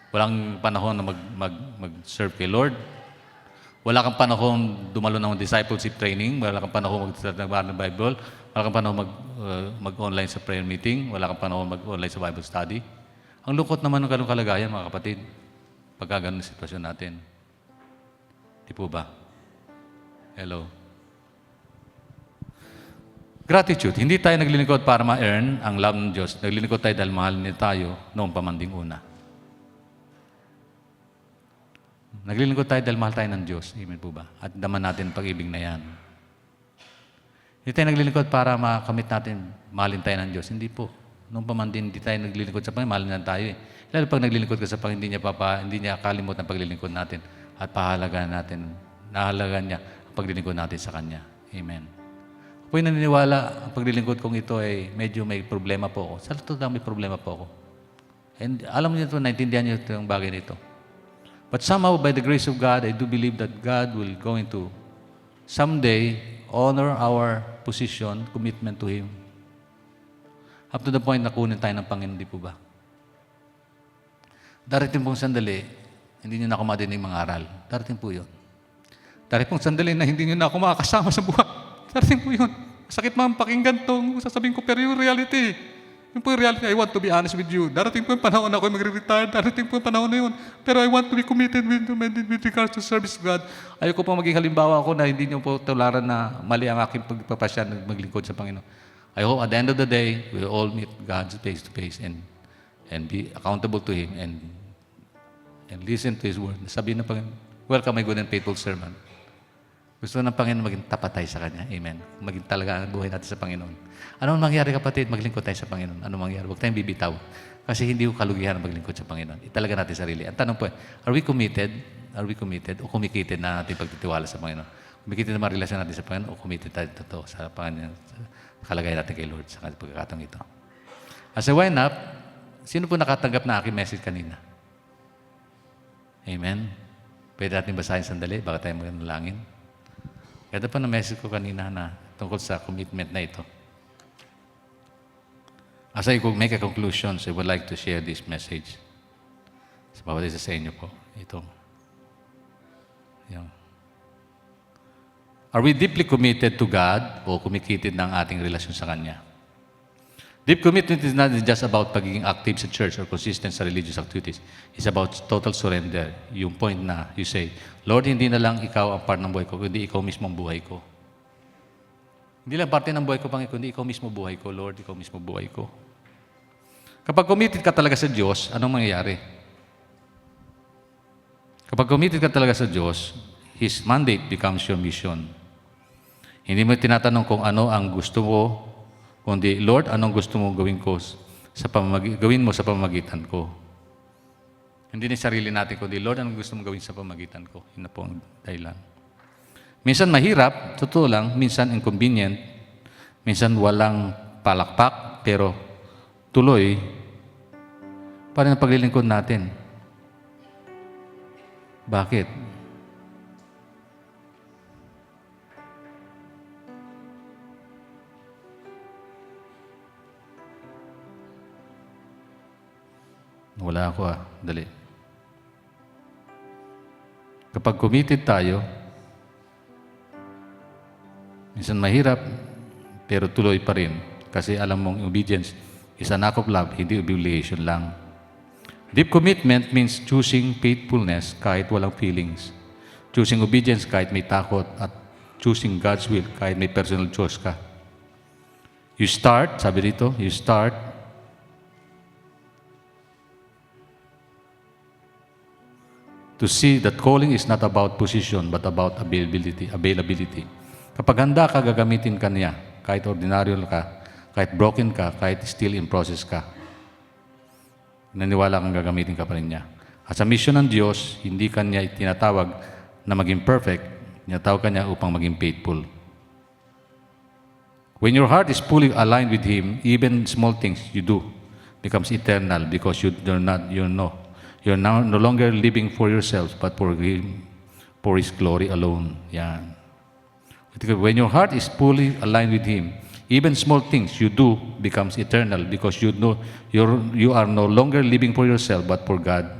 Walang panahon na mag-serve kay Lord. Wala kang panahon dumalo ng discipleship training. Wala kang panahon mag-nagbara ng Bible. Wala kang panahon mag-online sa prayer meeting. Wala kang panahon mag-online sa Bible study. Ang lungkot naman ng ganung kalagayan, mga kapatid. Pagka ganun sitwasyon natin. Di po ba? Hello? Gratitude. Hindi tayo naglilingkod para ma-earn ang love ng Diyos. Naglilingkod tayo dahil mahal niya tayo noong pamanding una. Naglilingkod tayo dahil mahal tayo ng Diyos. Amen po ba? At daman natin ang pag-ibig na yan. Hindi tayo naglilingkod para makamit natin, mahalin tayo ng Diyos. Hindi po. Noong pamandin, hindi tayo naglilingkod sa Panginoon, mahalin na tayo eh. Lalo pag naglilingkod ka sa Panginoon, hindi niya kalimot ang paglilingkod natin at nahalagaan niya ang paglilingkod natin sa Kanya. Amen. Ako'y naniniwala ang paglilingkod kong ito ay medyo may problema po ako. Sa totoo lang may problema po ako. And alam niyo ito, naintindihan niyo ito yung bagay nito. But somehow, by the grace of God, I do believe that God will going to someday honor our position, commitment to Him. Up to the point na kunin tayo ng Panginoon, di po ba? Darating pong sandali, hindi niyo na ako madinig mga aral. Darating po yun. Darating pong sandali na hindi niyo na ako makakasama sa buhay. Darating po yun. Sakit man pakinggan itong sasabihin ko, pero yung reality. Yung po yung reality, I want to be honest with you. Darating po yung panahon na ako magre-retire. Darating po yung panahon na yun. Pero I want to be committed with regards to service to God. Ayoko po maging halimbawa ako na hindi niyo po tularan na mali ang aking pagpapasya na maglingkod sa Panginoon. I hope at the end of the day, we will all meet God face to face and be accountable to Him and listen to His word. Sabihin ng Panginoon, welcome my good and faithful servant. Gusto ng Panginoon maging tapat tayo sa Kanya. Amen. Maging talaga ang buhay natin sa Panginoon. Ano mangyari, kapatid? Maglingkod tayo sa Panginoon. Ano mangyari? Huwag tayong bibitaw. Kasi hindi ko kalugihan ang maglingkod sa Panginoon. Italaga natin sarili. Ang tanong po, are we committed? Are we committed? O kumikitid na natin pagtitiwala sa Panginoon? Kumikitid na mga relasyon natin sa Panginoon? O committed tayo totoo sa Panginoon? Sa kalagayan natin kay Lord sa pagkakataong ito. As a wind up, sino po nakatanggap na aking message kanina? Amen. Pwede natin basahin sandali, baka tayo manalangin. Ganda pa na message ko kanina na tungkol sa commitment na ito. As I make a conclusion, I would like to share this message sa bawat isa sa inyo po. Ito. Yan. Are we deeply committed to God o kumikitid ng ating relasyon sa Kanya? Deep commitment is not just about pagiging active sa church or consistent sa religious activities. It's about total surrender. Yung point na you say, Lord, hindi na lang ikaw ang part ng buhay ko, kundi ikaw mismo ang buhay ko. Hindi lang parte ng buhay ko, Panginoon, kundi ikaw mismo buhay ko, Lord, ikaw mismo buhay ko. Kapag committed ka talaga sa Diyos, anong mangyayari? Kapag committed ka talaga sa Diyos, His mandate becomes your mission. Hindi mo tinatanong kung ano ang gusto mo, kundi, Lord, anong gusto mo gawin ko gawin mo sa pamamagitan ko? Hindi ni sarili natin, kundi, Lord, anong gusto mo gawin sa pamamagitan ko? Yun na po ang dahilan. Minsan mahirap, totoo lang, minsan inconvenient, minsan walang palakpak, pero tuloy, pa rin ang paglilingkod natin. Bakit? Wala ako dali. Kapag committed tayo, minsan mahirap, pero tuloy pa rin. Kasi alam mong obedience is an act of love, hindi obligation lang. Deep commitment means choosing faithfulness kahit walang feelings. Choosing obedience kahit may takot at choosing God's will kahit may personal choice ka. You start, sabi dito, you start to see that calling is not about position but about availability. Kapag handa ka, gagamitin ka niya. Kahit ordinaryo ka, kahit broken ka, kahit still in process ka. Naniwala kang gagamitin ka pa rin niya. At sa mission ng Diyos, hindi ka niya tinatawag na maging perfect, tinatawag ka niya upang maging faithful. When your heart is fully aligned with Him, even small things you do becomes eternal because you're now no longer living for yourselves, but for Him, for His glory alone. Yan. When your heart is fully aligned with Him, even small things you do becomes eternal because you are no longer living for yourself, but for God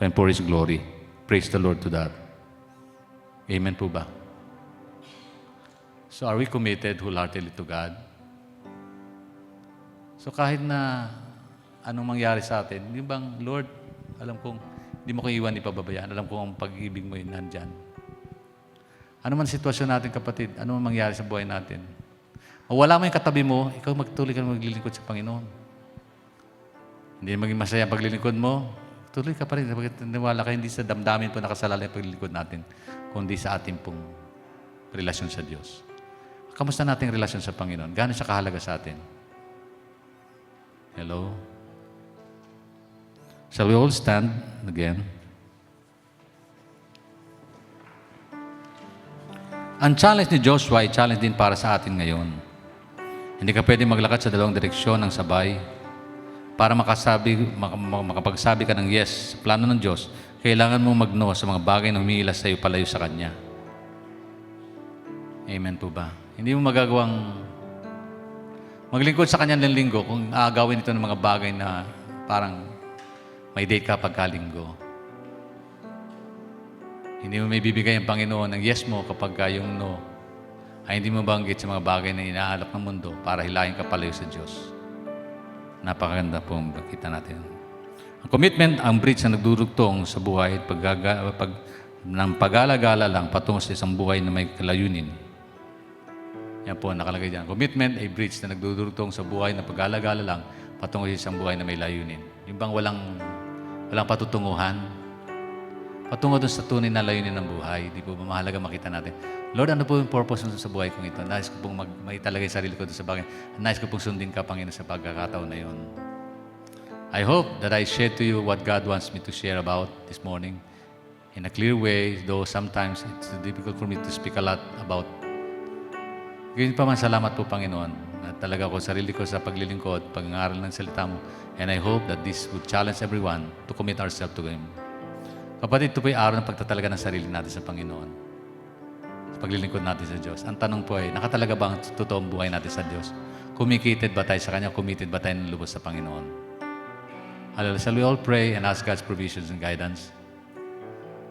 and for His glory. Praise the Lord to that. Amen po ba? So are we committed wholeheartedly to God? So kahit na anong mangyari sa atin, di bang, Lord, alam kong hindi mo ko iwan, ipababayaan. Alam kong ang pag-ibig mo yun nandyan. Ano man sitwasyon natin, kapatid, ano man mangyari sa buhay natin. O wala mo yung katabi mo, ikaw magtuloy ka na maglilingkod sa Panginoon. Hindi maging masaya ang paglilingkod mo, tuloy ka pa rin. Niwala ka, hindi sa damdamin po nakasalalay ang paglilingkod natin, kundi sa ating pong relasyon sa Diyos. Kamusta nating relasyon sa Panginoon? Gaano siya kahalaga sa atin? Hello? Shall we all stand again? Ang challenge ni Joshua ay challenge din para sa atin ngayon. Hindi ka pwede maglakad sa dalawang direksyon ng sabay. Para makapagsabi ka ng yes sa plano ng Diyos, kailangan mo mag-no sa mga bagay na humihilas sa iyo palayo sa Kanya. Amen po ba? Hindi mo magagawang maglingkod sa Kanya ng linggo kung aagawin ito ng mga bagay na parang may date ka pagkalinggo. Hindi mo may bibigay ang Panginoon ng yes mo kapag yung no ay hindi mo banggit sa mga bagay na inaalok ng mundo para hilahin ka palayo sa Diyos. Napakaganda po ang nakita natin. Ang commitment, ang bridge na nagdudugtong sa buhay ng pag-alagala lang patungo sa isang buhay na may kalayunin. Yan po, nakalagay dyan. Commitment ay bridge na nagdudugtong sa buhay na pag-alagala lang patungo sa isang buhay na may layunin. Yung bang walang patutunguhan, patungo doon sa tunay na layunin ng buhay. Di po ba mahalaga makita natin? Lord, ano po yung purpose mo sa buhay kong ito? Nais ko pong maitalagay sarili ko doon sa bagay. Nais ko pong sundin ka, Panginoon, sa pagkakataon na yun. I hope that I shared to you what God wants me to share about this morning in a clear way, though sometimes it's difficult for me to speak a lot about. Ganyan pa man, salamat po, Panginoon, na talaga ko sarili ko sa paglilingkod, pag-aaral ng salita mo. And I hope that this would challenge everyone to commit ourselves to Him. Kapatid, ito po yung araw ng pagtatalaga ng sarili natin sa Panginoon. Sa paglilingkod natin sa Diyos. Ang tanong po ay, nakatalaga ba ang totoong buhay natin sa Diyos? Committed ba tayo sa Kanya? Committed ba tayo ng lubos sa Panginoon? Hallelujah. Shall we all pray and ask God's provisions and guidance?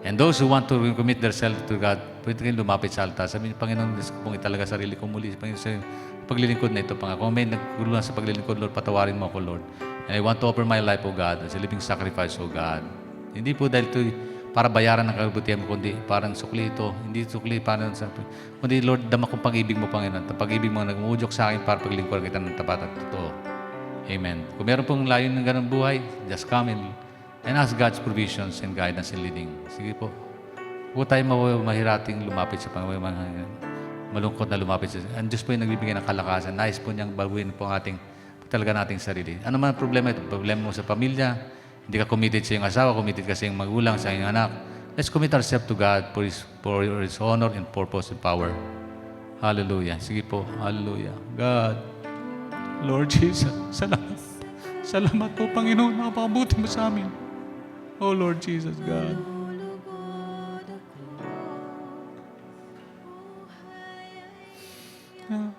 And those who want to commit themselves to God, pwede kayong lumapit sa altar. Sabi niyo, Panginoon, gusto ko pong italaga sarili ko muli. Panginoon, sa paglilingkod na ito, Panginoon. Kung may nagkuluhan sa paglilingkod, Lord, patawarin mo ako, Lord. And I want to offer my life, O God, as a living sacrifice, O God. Hindi po dahil ito para bayaran ng kabutihan mo, kundi parang sukli ito. Hindi sukli para sa... Kundi, Lord, dama kong pag-ibig mo, Panginoon. Ang pag-ibig mo nag-uujok sa akin para paglingkod kita ng tapat at totoo. Amen. Kung meron pong layon ng ganang buhay, just come and ask God's provisions and guidance and leading. Sige po. Huwag tayo mahirating lumapit sa Panginoon. Malungkot na lumapit sa Ang Diyos po yung nagbibigay ng kalakasan. Nais po niyang baguhin po ang talaga nating sarili. Ano man ang problema ito? Problema mo sa pamilya. Hindi ka committed sa iyong asawa, committed ka sa iyong magulang, sa iyong anak. Let's commit ourselves to God for His honor and purpose and power. Hallelujah. Sige po. Hallelujah. God. Lord Jesus, salamat. Salamat po, Panginoon, napakabuti mo sa amin. Oh, Lord Jesus, God.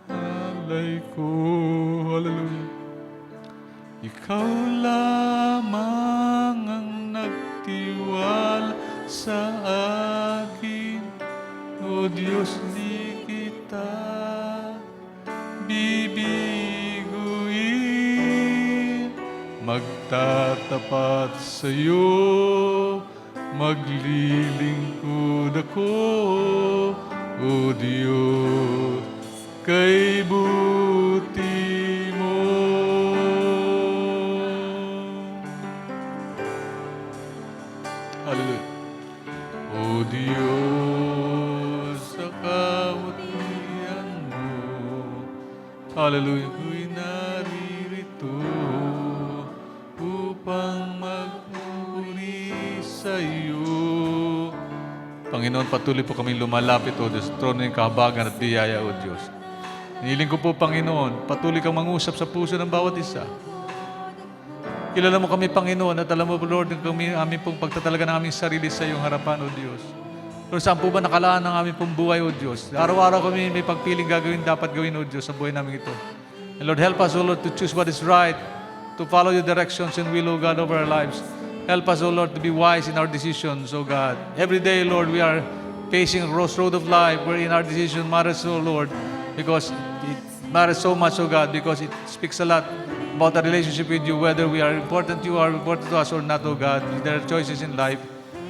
Alay ko, hallelujah. Ikaw lamang ang nagtiwala sa akin. O Diyos, di kita bibiguin. Magtatapat sa'yo, maglilingkod ako, O Diyos, kay buti mo. Hallelujah. O Diyos, sa kabutihan mo, hallelujah, ako'y naririto upang magpuri sa iyo. Panginoon, patuloy po kami lumalapit, O Diyos, trono ng kahabagan at biyaya, O Diyos. Hiniling ko po, Panginoon, patuloy kang mangusap sa puso ng bawat isa. Kilala mo kami, Panginoon, at alam mo, Lord, kami aming pong pagtatalaga ng aming sarili sa iyong harapan, O Diyos. Lord, saan po ba nakalaan ng aming pong buhay, O Diyos? Araw-araw kami may pagpiling gagawin, dapat gawin, O Diyos, sa buhay namin ito. And Lord, help us, O Lord, to choose what is right, to follow your directions and will, O God, over our lives. Help us, O Lord, to be wise in our decisions, O God. Every day, Lord, we are facing a crossroad of life wherein our decision matters, O Lord, because it matters so much, O God, because it speaks a lot about our relationship with you, whether we are important to you or important to us or not, O God. There are choices in life.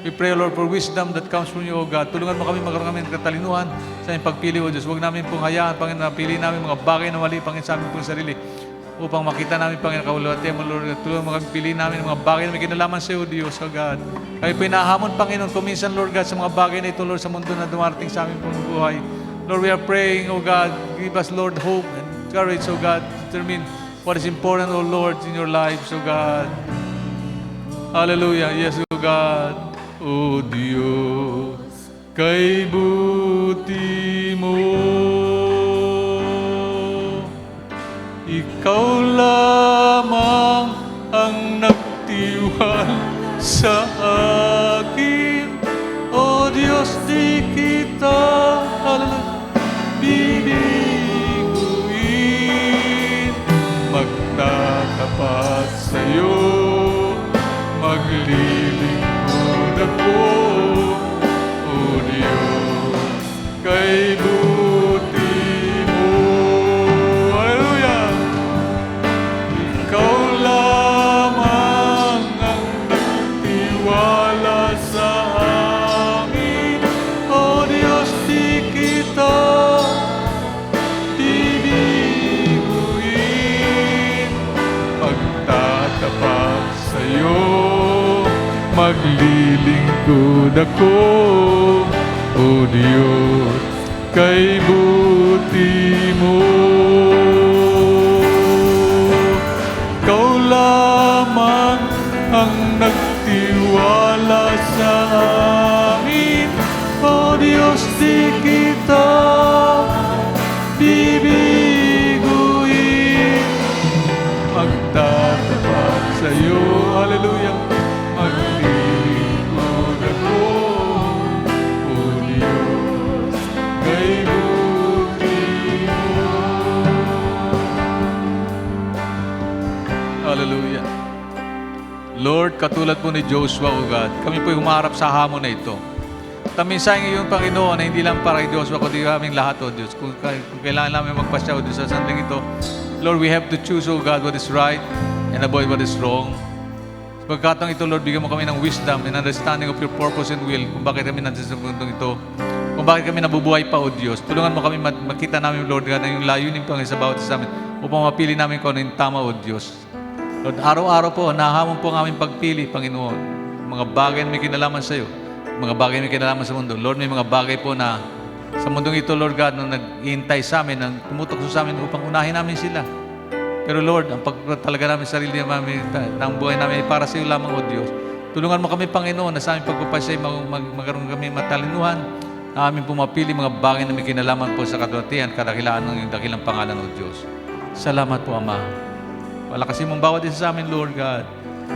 We pray, Lord, for wisdom that comes from you, O God. Tulungan mo kami, magkaroon kami ng katalinuhan sa iyong pagpili, O Diyos. Huwag namin pong hayaan, Panginoon, napili namin mga bagay na mali, Panginoon, sa aming pong sarili, upang makita namin, Panginoon, kaulawatan mo, Lord. Tulungan mo kami, piliin namin mga bagay na may kinalaman sa iyo, Diyos, O God. Kami po inahamon, Panginoon, kuminsan, Lord God, sa mga bagay na ito, Lord, sa mundo na dumarating sa aming pong buhay. Lord, we are praying, O God, give us, Lord, hope and courage, O God, to determine what is important, O Lord, in your lives, O God. Hallelujah. Yes, O God. O Diyos, kay buti mo. Ikaw lamang ang nagtiwala sa akin. O Diyos, di kita bibiguin. Magtatapat sa'yo, maglilingkod ako, O Diyos, kay buti mo. Hallelujah! Ikaw lamang ang nagtiwala sa amin, O Diyos, di maglilingkod ako, O Diyos, kay buti mo. Ikaw lamang ang nagtiwala sa amin, O Diyos, di kita bibiguin. Magtatapat sa'yo, hallelujah, maglilingkod ako, O Diyos, kay buti mo. Hallelujah. Lord, katulad po ni Joshua, O God, kami po'y humarap sa hamon na ito. Taminsay ngayon, Panginoon, na hindi lang para kay Joshua, kundi kaming lahat, O Diyos. Kung kailangan namin magpasya, O Diyos, sa sandling ito, Lord, we have to choose, O God, what is right and avoid what is wrong. Sa pagkataong ito, Lord, bigyan mo kami ng wisdom and understanding of your purpose and will, kung bakit kami nandito sa mundong ito, kung bakit kami nabubuhay pa, O Diyos. Tulungan mo kami makita namin, Lord, God, na yung layunin Panginoon sa bawat isa sa amin, upang mapili namin kung ano yung tama, O Diyos. Lord, araw-araw po, nahamon po ang aming pagpili, Panginoon. Mga bagay na may kinalaman sa iyo, mga bagay na may kinalaman sa mundo. Lord, may mga bagay po na sa mundong ito, Lord God, nung nag-iintay sa amin, nang tumutok sa amin upang unahin namin sila. Pero Lord, ang pagtalaga namin sa sarili namin, ng buhay namin ay para sa iyo lamang, O Diyos. Tulungan mo kami, Panginoon, na sa aming pagpapasya, magkaroon kami matalinuhan, na aming pumapili mga bagay na may kinalaman po sa kadwatian, kadakilaan ng iyong dakilang pangalan, O Diyos. Salamat po, Ama. Palakasin mong bawat isa sa amin, Lord God.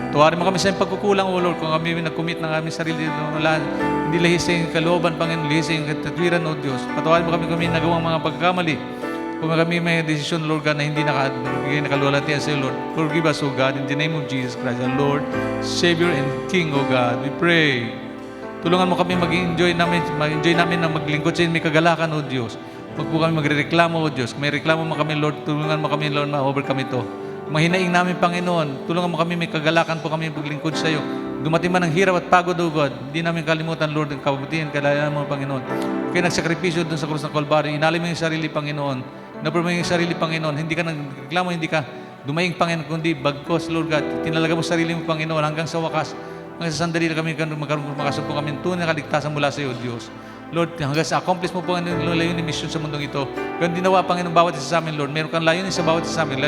Tuwarin mo kami sa iyong pagkukulang, O Lord, kung kami nag-commit ng aming sarili, hindi lahis sa iyong kalooban, Panginoon, lahis sa iyong katwiran, O Diyos. Patawarin mo kami nagawang mga pagkakamali. Kung kami may desisyon, Lord God, na hindi nakaluwalhatian sa iyo, Lord, forgive us, O God, in the name of Jesus Christ, our Lord, Savior, and King, O God. We pray. Tulungan mo kami mag-enjoy namin na maglingkod sa iyo, may kagalakan, O Diyos. Huwag po kami magre-reklamo, O Diyos. Kung may reklamo mo kami, Lord, tulungan mo kami, Lord, ma-overcome ito. Mahinaing namin, Panginoon, tulungan mo kami, may kagalakan po kami maglingkod sa iyo. Dumating man ang hirap at pagod, O God, hindi namin kalimutan, Lord, ang kabutihan, kailangan mo, Panginoon. Kaya nagsakripisyo doon sa krus ng Calvary, inalay mo yung sarili, Panginoon. Napro mo yung sarili, Panginoon. Hindi ka nagreklamo, hindi ka dumaing, Panginoon, kundi bagkos, Lord God. Tinalaga mo sarili mo, Panginoon, hanggang sa wakas. Hanggang sa sandali na kami makasumpo kami tunay na kaligtasan mula sa iyo, Diyos. Lord, hanggang sa accomplish mo po ang layunin mission sa mundong ito. Ganun dinawa, Panginoon, bawat isa sa amin, Lord. Meron kang layunin sa bawat isa sa amin.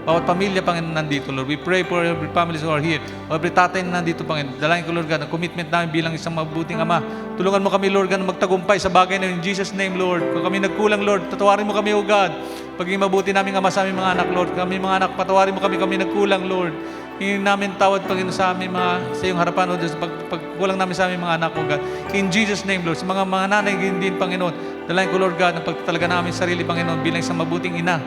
Bawat pamilya, Panginoon, nandito, Lord. We pray for every families who are here. Every tatay na nandito, Panginoon. Dalangin ko, Lord God, ang commitment namin bilang isang mabuting Ama. Tulungan mo kami, Lord God, na magtagumpay sa bagay na in Jesus' name, Lord. Kung kami nagkulang, Lord, tatawarin mo kami, O God. Paging mabuti namin Ama sa aming mga anak, Lord. Kami mga anak, patawarin mo kami nagkulang, Lord. Hingin namin tawad, Panginoon, sa aming sa iyong harapan, O Diyos, pagkulang namin sa aming mga anak, O God. In Jesus' name, Lord. Sa mga nanay, din, Panginoon. Dalayan ko, Lord God, na pagtalaga namin sarili, Panginoon, bilang isang mabuting ina.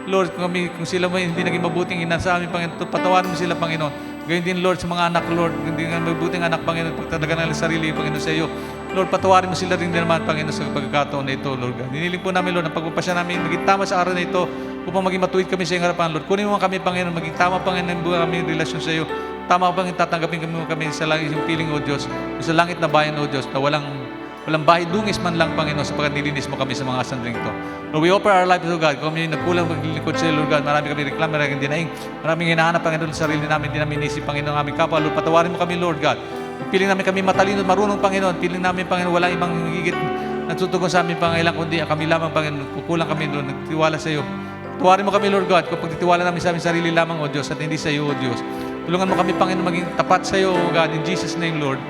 Lord, kung sila mo hindi naging mabuting ina sa amin, Panginoon, patawarin mo sila, Panginoon. Gayun din, Lord, sa mga anak, Lord, hindi nga mabuting anak, Panginoon, pagtalaga ng sarili, Panginoon, sa iyo. Lord, patawarin mo sila rin naman, Panginoon, sa pagkakataon na ito, Lord God. Hiniling po namin, Lord, ang pagpapasya namin, maging tama sa araw na ito, upang maging matuwid kami sa iyong harapan, Lord. Kunin mo kami, Panginoon, maging tama, Panginoon, buhay kami relasyon sa iyo. Tama, Panginoon, tatanggapin kami sa langit, yung piling, O Diyos, sa langit na bayan, O Diyos, na walang bahay dungis man lang, Panginoon, sapagkat nilinis mo kami sa mga sandring ito. Lord, we offer our lives, O God. Kung kami nagkulang maglilingkod sa iyo, Lord God, marami kami reklam, maraming dinaing, maraming hinahanap, Panginoon, sa sarili namin, hindi namin inisip, Panginoon, aming kapwa. Lord, patawarin mo kami, Lord God. Piling namin kami matalino at marunong, Panginoon. Piling namin, Panginoon, wala ibang higit nagtutugon sa amin, Panginoon, kundi kami lamang, Panginoon, kukulang kami, Lord, nagtiwala sa iyo. Tawarin mo kami, Lord God, kung pagtitiwala namin sa aming sarili lamang, O Diyos, at hindi sa iyo, O Diyos. Tulungan mo kami, Panginoon, maging tapat sa iyo, O God, in Jesus' name, Lord.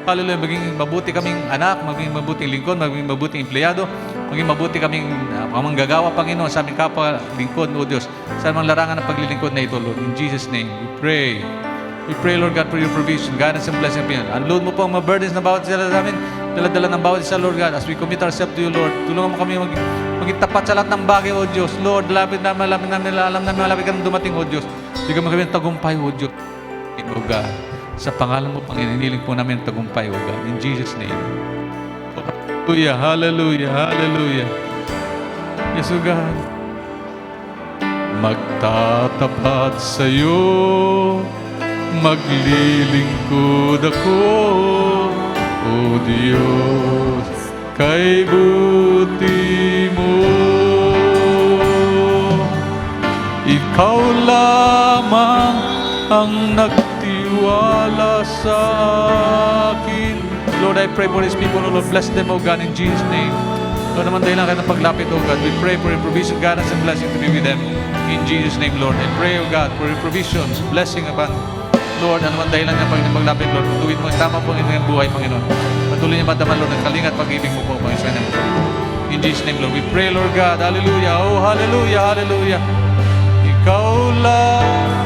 Hallelujah, maging mabuti kaming anak, maging mabuting lingkod, maging mabuting empleyado, maging mabuti kaming manggagawa, Panginoon, sa aming kapwa lingkod, O Diyos, sa amang larangan ng paglilingkod na ito, Lord. In Jesus' name, we pray. We pray, Lord God, for your provision, guidance, and blessing. Unload mo po ang mga burdens na bawat isa sa amin, dala-dala ng bawat isa, Lord God, as we commit ourselves to you, Lord. Tulungan mo kami maging tapat sa lahat ng bagay, O Diyos. Lord, alam namin malapit ka na dumating, O Diyos. Bigyan mo kami ng tagumpay, O Diyos. O God, sa pangalan mo, Panginoon, hiniling po namin ang tagumpay, O God. In Jesus' name. Hallelujah, hallelujah, hallelujah. Yes, O God. Magtatapat sa iyo, maglilingkod ako, O Diyos, kay buti mo. Ikaw lamang ang nagtiwala sa akin. Lord, I pray for these people, O Lord. Bless them, O God, in Jesus' name. Lord, naman dahil lang kayo ng paglapit, O God. We pray for your provision, guidance, and blessing to be with them. In Jesus' name, Lord. I pray, O God, for your provisions, blessing upon Lord, ano man dahilan niya Panginoon maglapit, Lord. Patuloy mo ang tama po ang inyong buhay, Panginoon. Patuloy niya madaman, Lord, ang kalinga at pag-ibig mo po, Panginoon. In Jesus' name, Lord, we pray, Lord God. Hallelujah. Oh, hallelujah, hallelujah. Ikaw lang.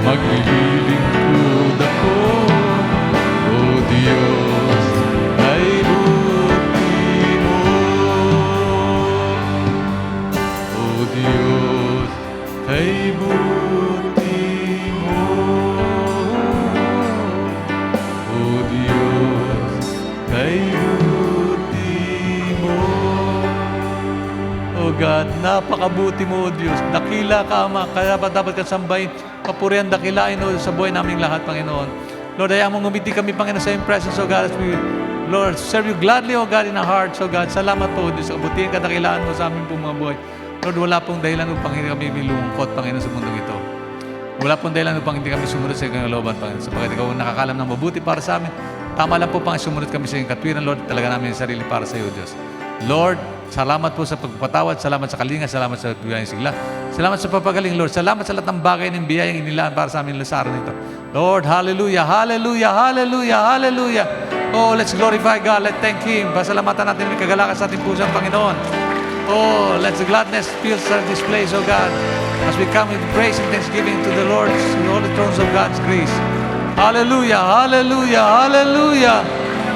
maglilingkod ako. O Diyos, ay buti mo. O Diyos, ay buti mo. O Diyos, ay buti mo. O God, napakabuti mo, O Diyos. Dakila ka, Ama. Kaya ba dapat ka sambahin? Papurihan, dakilain, O, sa buhay naming lahat, Panginoon. Lord, hayaan mong umiti kami, Panginoon, sa iyong presence, O God, as we, Lord, serve you gladly, O God, in our hearts, O God. Salamat po, O Diyos, sa kabutihan, kadakilaan mo sa aming pong mga buhay. Lord, wala pong dahilan upang hindi kami milungkot, Panginoon, sa mundong ito. Wala pong dahilan upang hindi kami sumunod sa iyong kalooban, Panginoon, sapagkat ikaw ang nakakalam ng mabuti para sa amin. Tama lang po, Panginoon, sumunod kami sa iyong katwiran, Lord, talaga namin yung sarili para sa iyo, Diyos. Lord, salamat po sa pagpapatawad, salamat sa kalinga, salamat sa biyayang sigla. Salamat sa papagaling, Lord. Salamat sa lahat ng bagay ng biyayang inilaan para sa amin sa araw nito. Lord, hallelujah, hallelujah, hallelujah, hallelujah. Oh, let's glorify God. Let's thank Him. Pasalamatan natin may kagalakan sa ating pusang Panginoon. Oh, let the gladness fill this place, oh God, as we come with praise and thanksgiving to the Lord, in all the thrones of God's grace. Hallelujah, hallelujah, hallelujah.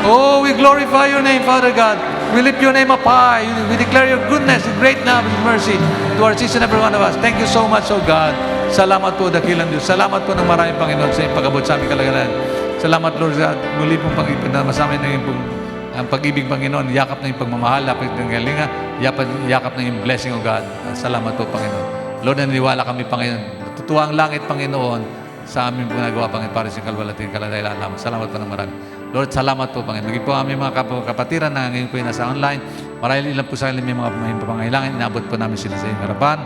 Oh, we glorify your name, Father God. We lift your name up high. We declare your goodness and great love and mercy to our each and every one of us. Thank you so much, oh God. Salamat po, dakilang Diyos. Salamat po ng maraming Panginoon sa iyong pag-abot sa aming kalagayan. Salamat, Lord God. Muli pong pag-ibig na yung ang pag-ibig, Panginoon. Yakap na yung pagmamahal, yakap na yung galinga, yakap na yung blessing, oh God. Salamat po, Panginoon. Lord, naniniwala kami, Panginoon. Natutuwa ang langit, Panginoon, sa aming ginagawa, Panginoon, para sa kalwalatin, kaladahilan lamang. Salamat po ng marami. Lord, salamat po, Panginoon. Maging po aming mga kapatiran na ngayon po yung nasa online. Marahil ilan po sa kanila may mga pangangailangan. Inabot po namin sila sa iyong harapan.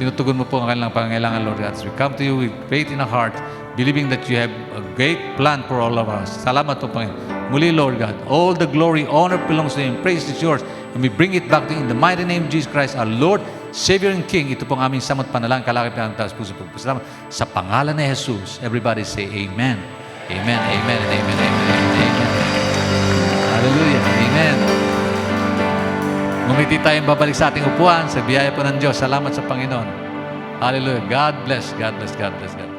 Tinutugon mo po ang kanilang pangangailangan, Lord God. As we come to you with faith in our heart, believing that you have a great plan for all of us. Salamat po, Panginoon. Muli, Lord God, all the glory, honor belongs to you. Praise is yours. And we bring it back to you in the mighty name of Jesus Christ, our Lord, Savior and King. Ito pong aming samot panalang kalakip ng taas puso. Salamat. Sa pangalan ni Jesus, everybody say Amen. Amen, amen, and amen, amen, amen, amen. Hallelujah, amen. Ngumiti tayong babalik sa ating upuan sa biyaya po ng Diyos. Salamat sa Panginoon. Hallelujah. God bless, God bless, God bless, God bless.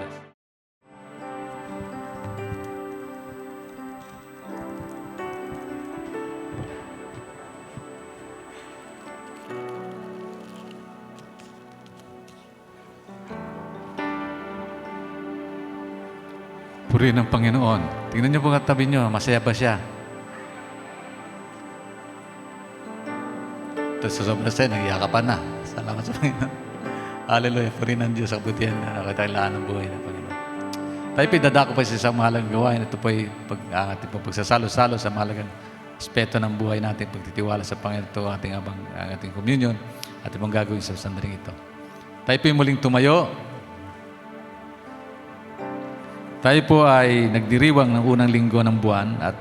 Purihin ng Panginoon. Tingnan niyo po ang tabi niyo. Masaya ba siya? Tapos sa sobrang saya, nagyakapan na. Salamat sa Panginoon. Hallelujah. Purihin ng Diyos ang butihan na nakatailaan ng buhay ng Panginoon. Tayo po dadako pa sa isang mahalagang gawain. Ito po ay ating pagsasalo-salo sa mahalagang aspeto ng buhay natin, pagtitiwala sa Panginoon. Ito ang ating communion at ibang gagawin sa sandaling ito. Tayo po ay muling tumayo. Tayo po ay nagdiriwang ng unang linggo ng buwan at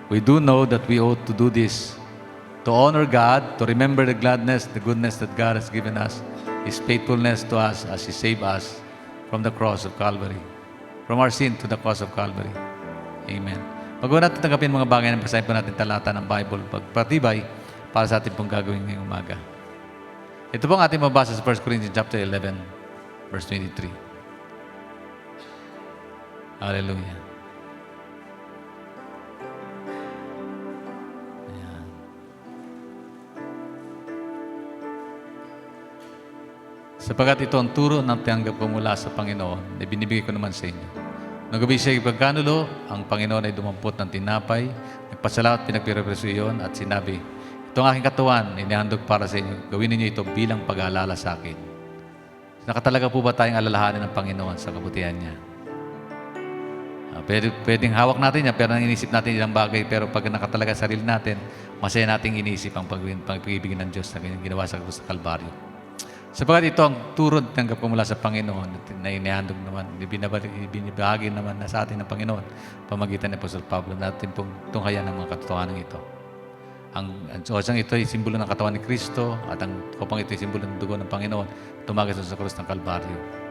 we do know that we ought to do this to honor God, to remember the gladness, the goodness that God has given us, His faithfulness to us as He saved us from the cross of Calvary, from our sin to the cross of Calvary. Amen. Pag-uwi natin tanggapin mga bagay na basahin po natin talata ng Bible, pagpatibay para sa ating pong gagawin ngayong umaga. Ito pong ating mabasa sa 1 Corinthians chapter 11, verse 23. Hallelujah. Ayan. Sapagat ito ang turo ng tinanggap ko mula sa Panginoon na binibigay ko naman sa inyo. Nagabi siya ipagkanulo, ang Panginoon ay dumampot ng tinapay, nagpasalamat, pinagpirapreso iyon at sinabi, ito ang aking katawan, inihandog para sa inyo. Gawin ninyo ito bilang pag-aalala sa akin. Nakatalaga po ba tayong alalahanin ng Panginoon sa kabutihan niya? Pwedeng hawak natin yan, pero inisip natin ilang bagay, pero pag nakatalaga sa sarili natin, masaya nating inisip ang pag-ibig ng Diyos na ginawa sa Kalbaryo. Sapagat ito ang turo at tanggap ko mula sa Panginoon na inihandog naman, binibahagi naman na sa atin ng Panginoon pamagitan ni Apostol Pablo natin pong tunghayan ng mga katotohanan ito. Ang osang ito ay simbolo ng katawan ni Kristo at ang kopang ito ay simbolo ng dugo ng Panginoon tumagas sa krus ng Kalbaryo.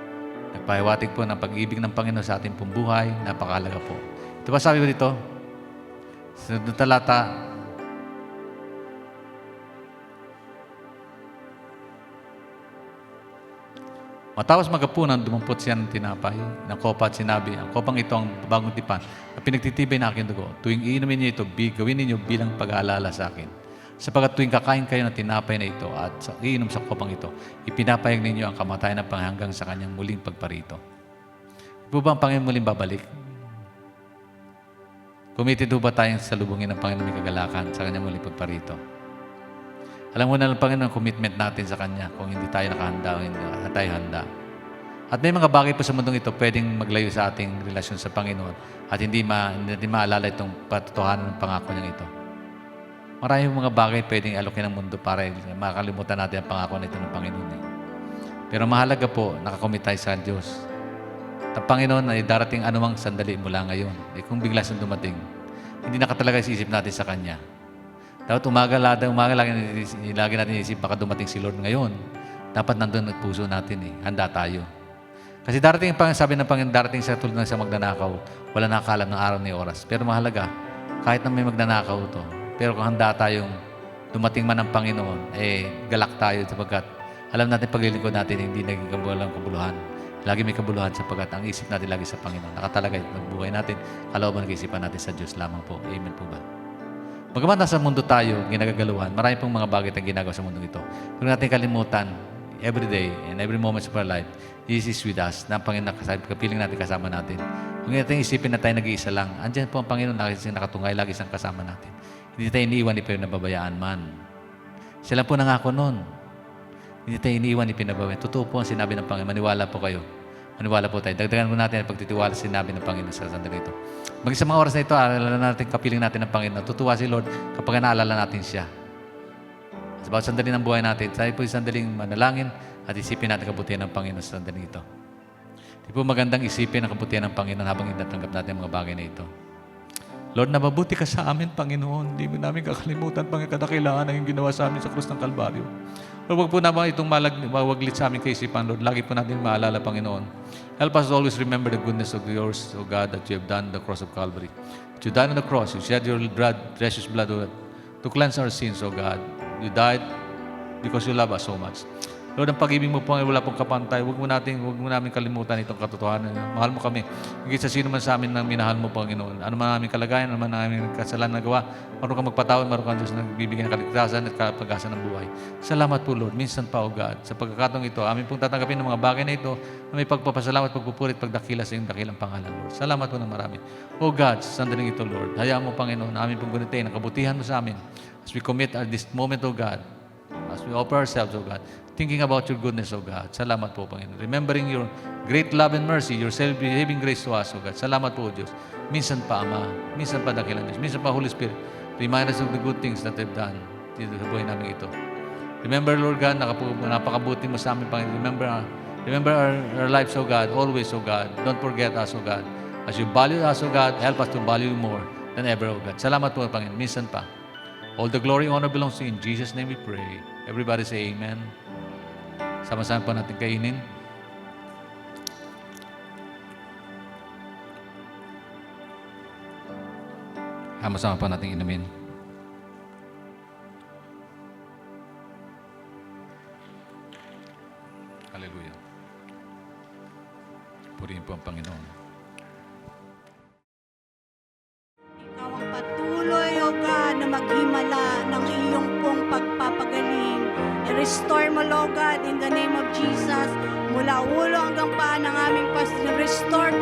Nagpahiwatig po ng pag-ibig ng Panginoon sa ating pong buhay, napakahalaga po. Ito ba sabi ko dito? Sa talata, Matapos magapunan, dumampot siya ng tinapay, ng kopa at sinabi, ang kopang ito ang bagong tipan na pinagtitibay na aking dugo. Tuwing iinumin niyo ito, gawin ninyo bilang pag-aalala sa akin. Sapagat tuwing kakain kayo ng tinapay na ito at iinom sa kopang ito, ipinapayag ninyo ang kamatayan ng Panginoon hanggang sa kanyang muling pagparito. Di ba ang Panginoon muling babalik? Committed ba tayong salubungin ng Panginoon may kagalakan sa kanyang muling pagparito? Alam mo na ng Panginoon ang commitment natin sa Kanya kung hindi tayo nakahanda o hindi tayo handa. At may mga bagay po sa mundong ito pwedeng maglayo sa ating relasyon sa Panginoon at hindi maalala itong patotohanan ng pangako niyang ito. Maraming mga bagay pwedeng alokin ng mundo para makalimutan natin ang pangako na ito ng Panginoon. Pero mahalaga po, nakakommit tayo sa Diyos. At ang Panginoon ay darating anumang sandali mula ngayon. Kung bigla siyang dumating, hindi na talaga isisip natin sa Kanya. Dapat umaga lagi natin isip, baka dumating si Lord ngayon. Dapat nandun ang puso natin handa tayo. Kasi darating, sabi ng Panginoon, darating sa tulad ng sa magnanakaw, wala nakakalam ng araw ni oras. Pero mahalaga, kahit na may magnanakaw to, pero kung handa tayong dumating man ang Panginoon, galak tayo sapagkat alam natin paglilingkod natin, hindi naging walang kabuluhan. Lagi may kabuluhan sapagkat ang isip natin lagi sa Panginoon. Nakatalagay ng buhay natin, kalooban ng isipan natin sa Diyos lamang po. Amen po ba? Bagamat nasa mundo tayo, ginagagaluhan, marami pong mga bagay tayong ginagawa sa mundo ito. Huwag natin kalimutan, every day and every moment of our life, Jesus is with us, na ang Panginoon kapiling natin kasama natin. Huwag natin isipin na tayo nag-iisa lang. Andiyan po ang Panginoon nakatungay, lagi siyang kasama natin. Hindi tayo iniiwan, ni pinababayaan man. Sila po nangako noon. Hindi tayo iniiwan, ni pinababayaan. Totoo po ang sinabi ng Panginoon. Maniwala po kayo. Maniwala po tayo. Dagdagan po natin ang pagtitiwala sa sinabi ng Panginoon sa sandali ito. Sa mga oras na ito, alala natin, kapiling natin ng Panginoon. Tutuwa si Lord kapag naalala natin siya. Sa bawat sandali ng buhay natin, tayo po yung sandaling manalangin at isipin natin kabutihan ng Panginoon sa sandali ito. Di po magandang isipin ang kabutihan ng Panginoon habang inatanggap natin ang mga bagay na ito. Lord, nababuti ka sa amin, Panginoon. Hindi mo namin kakalimutan, Panginoon, kadakilaan ang ginawa sa amin sa krus ng Kalbaryo. Lord, huwag po naman itong mawaglit sa amin kaisipan, Lord. Lagi po natin maalala, Panginoon. Help us to always remember the goodness of yours, O God, that you have done on the cross of Calvary. That you died on the cross. You shed your precious blood, O God, to cleanse our sins, O God. You died because you love us so much. Lord, ang pag-ibig mo po ay wala pong kapantay. Huwag mo namin kalimutan itong katotohanan. Mahal mo kami. Higit sa sino man sa amin na minahal mo, Panginoon. Ano man aming kalagayan, ano man aming kasalanan na gawa, marunong ka magpatawad, marunong ka Diyos na nagbibigay ng kaligtasan at pag-asa ng buhay. Salamat po, Lord. Minsan pa, O God, sa pagkakataong ito, amin pong tatanggapin ng mga bagay na ito na may pagpapasalamat, pagpupurit, pagdakila sa iyong dakilang pangalan, Lord. Salamat po ng marami. O God, sa sandaling ito, Lord, hayaan mo, Panginoon, amin pong gunitain ang kabutihan mo sa amin as we commit at this moment, O God, as we offer ourselves, O God, thinking about your goodness, O God. Salamat po, Panginoon. Remembering your great love and mercy, your self-behaving grace to us, O God. Salamat po, Diyos. Minsan pa, Ama. Minsan pa, dakilang Diyos. Minsan pa, Holy Spirit. Remind us of the good things that we've done dito sa buhay namin ito. Remember, Lord God, napakabuti mo sa amin, Panginoon. Remember our lives, O God. Always, O God. Don't forget us, O God. As you value us, O God, help us to value you more than ever, O God. Salamat po, Panginoon. Minsan pa. All the glory and honor belongs to you. In Jesus' name we pray. Everybody say amen. Sama-sama po natin kainin. Sama-sama po natin inumin. Hallelujah. Purihin po ang Panginoon. Ikaw ang patuloy, O God, na maghimala ng iyong pong pagpapagaling. I-restore mo, Lord God, in the name of Jesus. Mula ulo hanggang paa ng aming pastor. Restore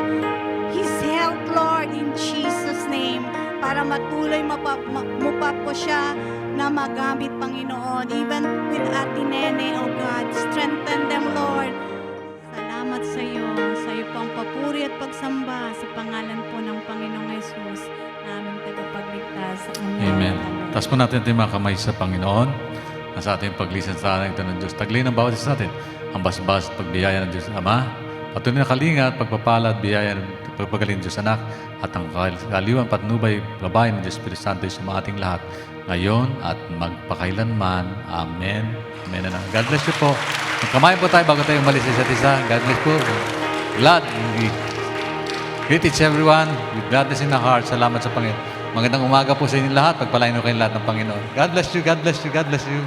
his health, Lord, in Jesus' name. Para matuloy mo pa po siya na magamit, Panginoon. Even with Ate Nene, O God. Strengthen them, Lord. Salamat sa iyo pang papuri at pagsamba sa pangalan po ng Panginoong Jesus na aming tagapagligtas. Amen. Taas po natin yung mga kamay sa Panginoon na sa ating paglisan sa ating ito ng Diyos. Taglay ng bawat isa natin ang bas-bas pagbiyaya ng Diyos Ama. Patuloy na kalinga at pagpapala at biyaya ng pagpagaling ng Diyos Anak at ang kaliwan patnubay gabay ng Diyos Espiritu Santo sa mga ating lahat ngayon at magpakailanman. Amen. Amen. God bless you po. Magkamayan po tayo bago tayo umalis sa isa't isa. God bless po. Glad. Greet each everyone with gladness in the heart. Salamat sa Panginoon. Magandang umaga po sa inyo lahat. Pagpalain ko kayo lahat ng Panginoon. God bless you. God bless you. God bless you.